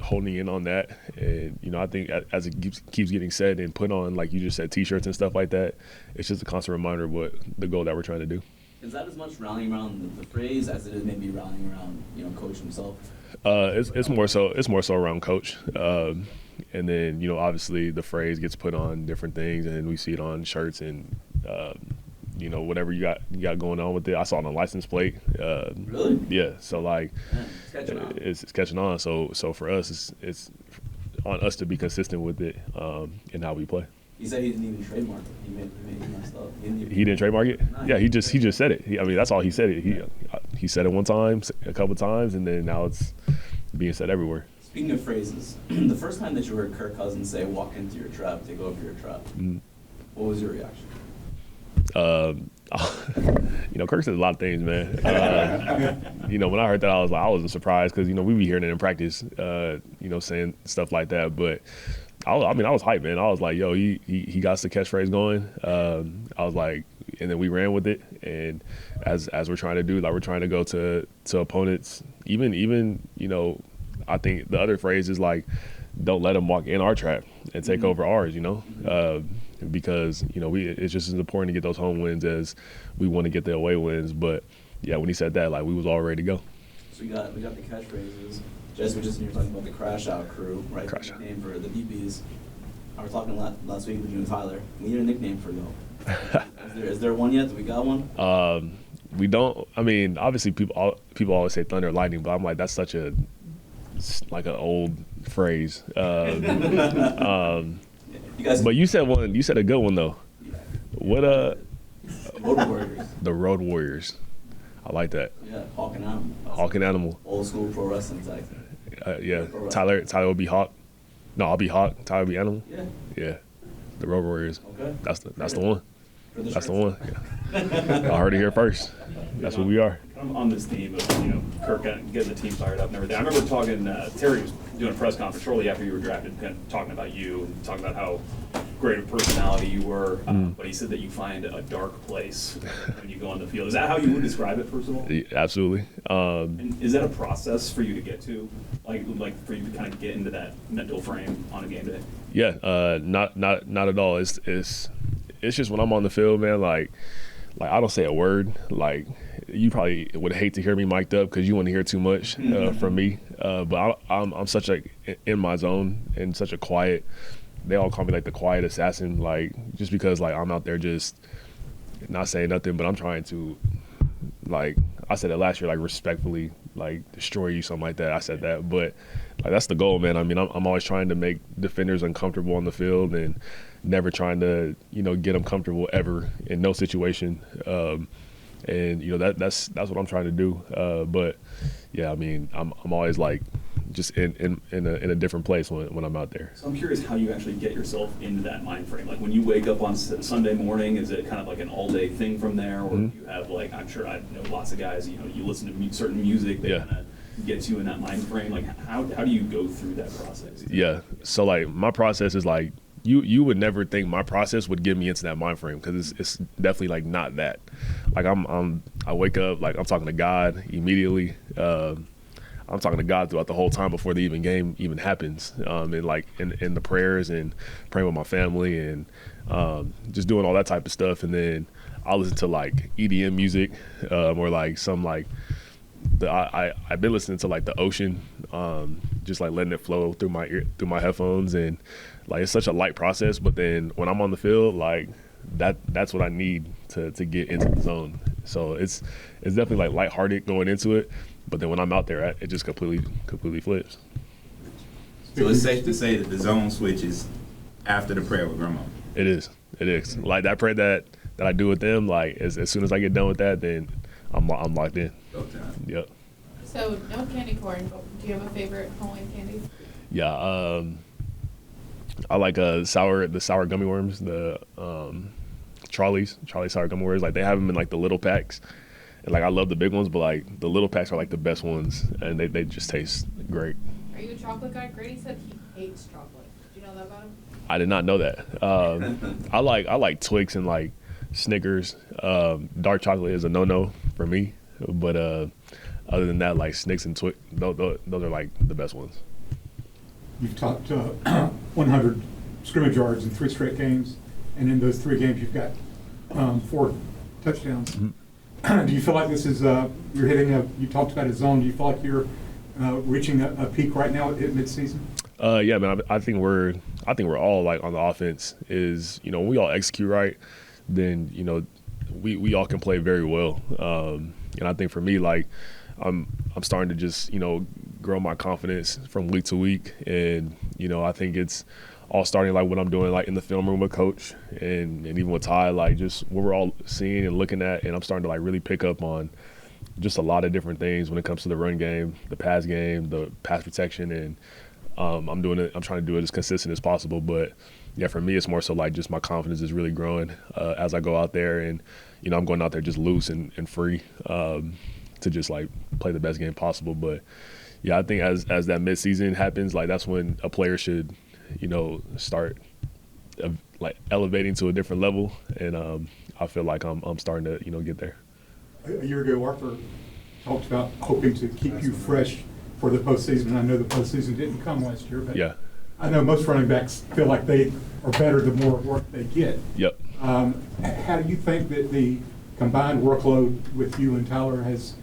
holding in on that. And, I think as it keeps getting said and put on, like you just said, T-shirts and stuff like that, it's just a constant reminder of what the goal that we're trying to do. Is that as much rallying around the phrase as it is maybe rallying around, Coach himself? It's more so around Coach. And then, obviously the phrase gets put on different things, and we see it on shirts and, whatever you got going on with it. I saw it on a license plate. Really? Yeah. So like, it's catching on. So for us, it's on us to be consistent with it in how we play. He said he didn't even trademark it. He messed up. He didn't trademark it? No. Yeah, he just said it. That's all he said it. He said it one time, a couple times, and then now it's being said everywhere. Speaking of phrases, the first time that you heard Kirk Cousins say, "Walk into your trap, take over your trap," what was your reaction? Kirk says a lot of things, man. When I heard that, I wasn't surprised because, we be hearing it in practice, saying stuff like that. But I was hyped, man. I was like, yo, he got the catchphrase going. I was like, and then we ran with it. And as we're trying to do, like, we're trying to go to opponents, even I think the other phrase is like, don't let them walk in our trap and take over ours, because, it's just as important to get those home wins as we want to get the away wins. But, yeah, when he said that, like, we was all ready to go. So we got the catchphrases. Jess, you were talking about the Crash Out crew, right? Crash Out. Nickname for the DBs. I was talking last week with you and Tyler. We need a nickname for y'all. Is there one yet? Do we got one? We don't. I mean, obviously, people always say Thunder and Lightning, but I'm like, that's such an old phrase. You guys. But you said one. You said a good one though. What Road Warriors. The Road Warriors. I like that. Yeah, Hawk and Animal. Hawk and Animal. Old school pro wrestling type. Yeah. Tyler will be Hawk. No, I'll be Hawk. Tyler will be Animal. Yeah. Yeah. The Road Warriors. Okay. That's the one. That's the one. Yeah. I heard it here first. That's what we are. I'm on this theme of, Kirk getting the team fired up and everything. I remember talking, Terry was doing a press conference shortly after you were drafted, kind of talking about you and talking about how great a personality you were, but he said that you find a dark place when you go on the field. Is that how you would describe it, first of all? Yeah, absolutely. And is that a process for you to get to, like for you to kind of get into that mental frame on a game day? Yeah, not at all. It's just when I'm on the field, man. Like I don't say a word. Like you probably would hate to hear me mic'd up because you want to hear too much from me. But I'm such in my zone and such a quiet. They all call me like the quiet assassin. Like just because like I'm out there just not saying nothing, but I'm trying to, like I said it last year, like respectfully like destroy you, something like that. I said that, but like that's the goal, man. I mean, I'm always trying to make defenders uncomfortable on the field and never trying to, get them comfortable ever in no situation. And that's what I'm trying to do. But yeah, I mean, I'm always like just in a different place when I'm out there. So I'm curious how you actually get yourself into that mind frame. Like when you wake up on Sunday morning, is it kind of like an all day thing from there, or do you have like, I'm sure I know lots of guys, you listen to certain music that kind of gets you in that mind frame. Like how do you go through that process? Yeah. So like my process is like, you would never think my process would get me into that mind frame because it's definitely like not that. Like I wake up, like I'm talking to God immediately. I'm talking to God throughout the whole time before the game even happens. And like in the prayers and praying with my family and just doing all that type of stuff. And then I'll listen to like EDM music or like some like I've been listening to like the ocean, just like letting it flow through my headphones, and like it's such a light process. But then when I'm on the field, like that's what I need to get into the zone. So it's definitely like lighthearted going into it, but then when I'm out there, it just completely flips. So it's safe to say that the zone switch is after the prayer with Grandma. It is. Like that prayer that I do with them, like as soon as I get done with that, then I'm locked in. Yep. So no candy corn, but do you have a favorite Halloween candy? Yeah, I like the sour gummy worms, the Charlie sour gummy worms. Like they have them in like the little packs, and like I love the big ones, but like the little packs are like the best ones, and they just taste great. Are you a chocolate guy? Grady said he hates chocolate. Do you know that about him? I did not know that. I like Twix and like Snickers. Dark chocolate is a no for me, but other than that, like Snicks and Twix, those are like the best ones. You've topped 100 scrimmage yards in 3 straight games, and in those 3 games you've got 4 touchdowns. Mm-hmm. Do you feel like this is you're hitting you talked about a zone? Do you feel like you're reaching a peak right now at midseason? Yeah, man. I think we're all like on the offense is when we all execute right, then we all can play very well. And I think for me, like I'm starting to just grow my confidence from week to week, and I think it's all starting like what I'm doing like in the film room with Coach and even with Ty, like just what we're all seeing and looking at, and I'm starting to like really pick up on just a lot of different things when it comes to the run game, the pass game, the pass protection, and I'm trying to do it as consistent as possible. But yeah, for me, it's more so like just my confidence is really growing as I go out there, and I'm going out there just loose and free to just like play the best game possible. But yeah, I think as that midseason happens, like that's when a player should start like elevating to a different level, and I feel like I'm starting to get there. A year ago, Arthur talked about hoping to keep you fresh for the postseason, and I know the postseason didn't come last year, but yeah, I know most running backs feel like they are better the more work they get. Yep. How do you think that the combined workload with you and Tyler has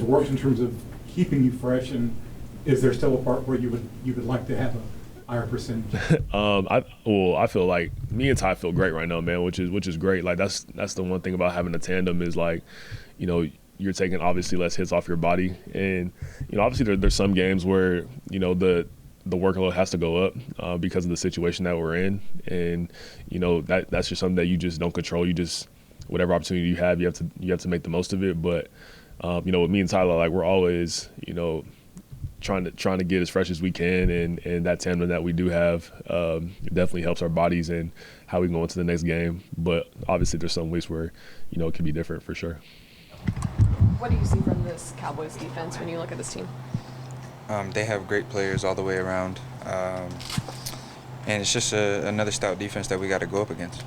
worked in terms of keeping you fresh, and is there still a part where you would like to have a higher percentage? I feel like me and Ty feel great right now, man, which is great. Like that's the one thing about having a tandem is like, you're taking obviously less hits off your body, and obviously there's some games where the the workload has to go up because of the situation that we're in, and that's just something that you just don't control. You just whatever opportunity you have to make the most of it. But with me and Tyler, like we're always trying to get as fresh as we can, and that tandem that we do have definitely helps our bodies and how we go into the next game. But obviously, there's some weeks where it can be different for sure. What do you see from this Cowboys defense when you look at this team? They have great players all the way around, and it's just another stout defense that we got to go up against.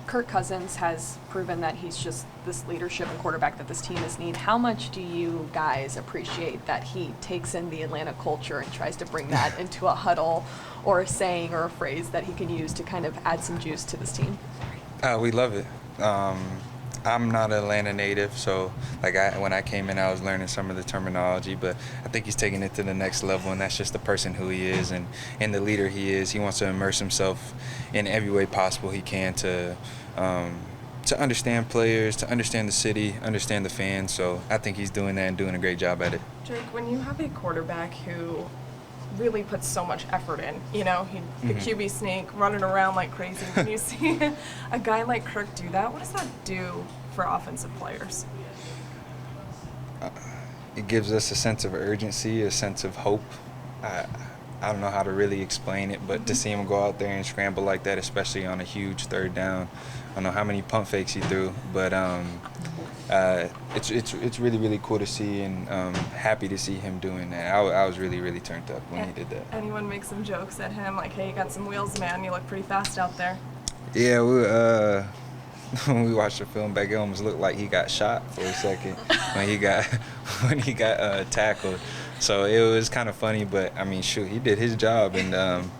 Kirk Cousins has proven that he's just this leadership and quarterback that this team has need. How much do you guys appreciate that he takes in the Atlanta culture and tries to bring that into a huddle or a saying or a phrase that he can use to kind of add some juice to this team? We love it. I'm not an Atlanta native, so when I came in, I was learning some of the terminology, but I think he's taking it to the next level, and that's just the person who he is and the leader he is. He wants to immerse himself in every way possible he can to understand players, to understand the city, understand the fans. So I think he's doing that and doing a great job at it. Jake, when you have a quarterback who really puts so much effort in, the QB sneak, running around like crazy, when you see a guy like Kirk do that, what does that do for offensive players? It gives us a sense of urgency, a sense of hope. I don't know how to really explain it, but to see him go out there and scramble like that, especially on a huge third down, I don't know how many pump fakes he threw, but it's really, really cool to see, and happy to see him doing that. I was really, really turned up when he did that. Anyone make some jokes at him, like, hey, you got some wheels, man, you look pretty fast out there? Yeah, when we watched the film back, it almost looked like he got shot for a second when he got tackled. So it was kind of funny, but I mean, shoot, he did his job, and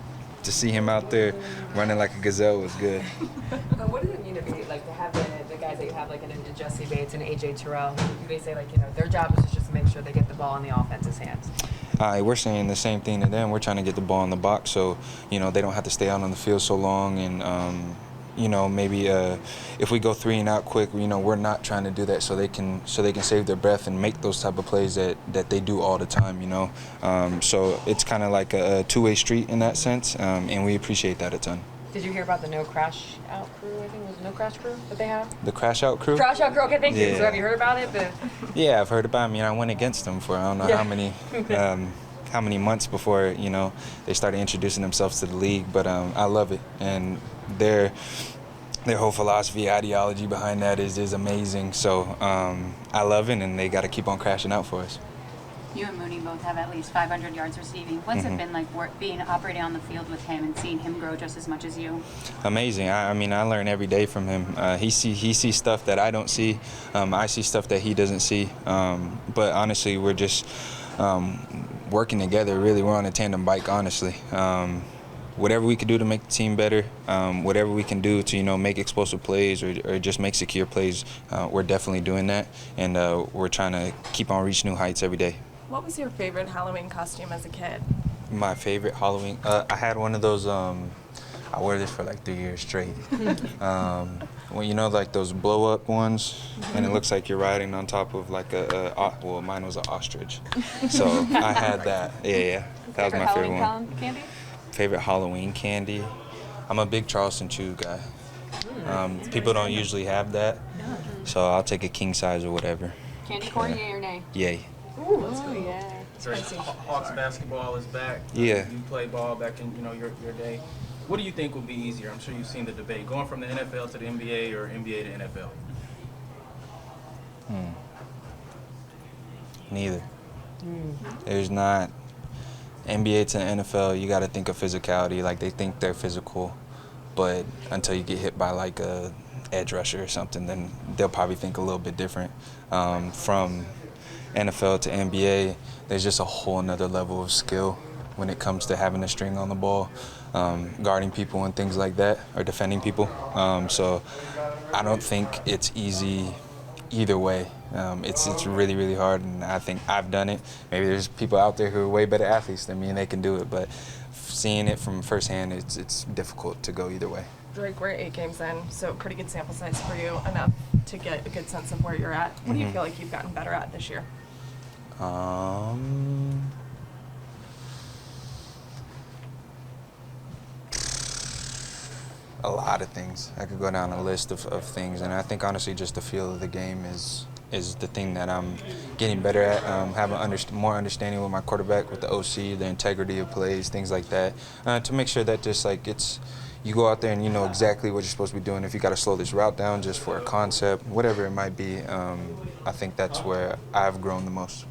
to see him out there running like a gazelle was good. What does it mean to be like to have the guys that you have like in Jessie Bates and AJ Terrell, who they say their job is just to make sure they get the ball in the offense's hands? We're saying the same thing to them. We're trying to get the ball in the box so they don't have to stay out on the field so long, and maybe if we go 3 and out quick, we're not trying to do that so they can save their breath and make those type of plays that they do all the time, So it's kind of like a two-way street in that sense, and we appreciate that a ton. Did you hear about the no crash out crew? I think it was no crash crew that they have. The crash out crew? Crash out crew. Okay, thank you. Yeah. So have you heard about it? Yeah, I've heard about it. I went against them for I don't know how many months before they started introducing themselves to the league, but I love it, and their whole philosophy, ideology behind that is amazing. So I love it, and they got to keep on crashing out for us. You and Mooney both have at least 500 yards receiving. What's it been like operating on the field with him and seeing him grow just as much as you? Amazing. I learn every day from him. He sees stuff that I don't see. I see stuff that he doesn't see. But honestly, we're just working together. Really, we're on a tandem bike. Honestly. Whatever we can do to make the team better, whatever we can do to make explosive plays or just make secure plays, we're definitely doing that, and we're trying to keep on reaching new heights every day. What was your favorite Halloween costume as a kid? My favorite Halloween, I had one of those. I wore this for like 3 years straight. Like those blow up ones, and it looks like you're riding on top of like well, mine was an ostrich, so I had that. Yeah, that was my favorite one. Candy? Favorite Halloween candy? I'm a big Charleston Chew guy. People don't usually have that, so I'll take a king size or whatever. Candy corn, yay or nay? Yay. Ooh, that's good. Yeah. Hawks basketball is back. Yeah. You played ball back in your day. What do you think would be easier? I'm sure you've seen the debate going from the NFL to the NBA or NBA to NFL. Neither. There's not. NBA to the NFL, you got to think of physicality. Like, they think they're physical, but until you get hit by like a edge rusher or something, then they'll probably think a little bit different. From NFL to NBA, there's just a whole nother level of skill when it comes to having a string on the ball, guarding people and things like that, or defending people. So I don't think it's easy either way. It's really, really hard, and I think I've done it. Maybe there's people out there who are way better athletes than me and they can do it, but seeing it from firsthand, it's difficult to go either way. Drake, we're 8 games in, so pretty good sample size for you, enough to get a good sense of where you're at. What do you feel like you've gotten better at this year? a lot of things. I could go down a list of things, and I think honestly just the feel of the game is the thing that I'm getting better at. Having more understanding with my quarterback, with the OC, the integrity of plays, things like that, to make sure that just like you go out there and you know exactly what you're supposed to be doing. If you got to slow this route down just for a concept, whatever it might be, I think that's where I've grown the most.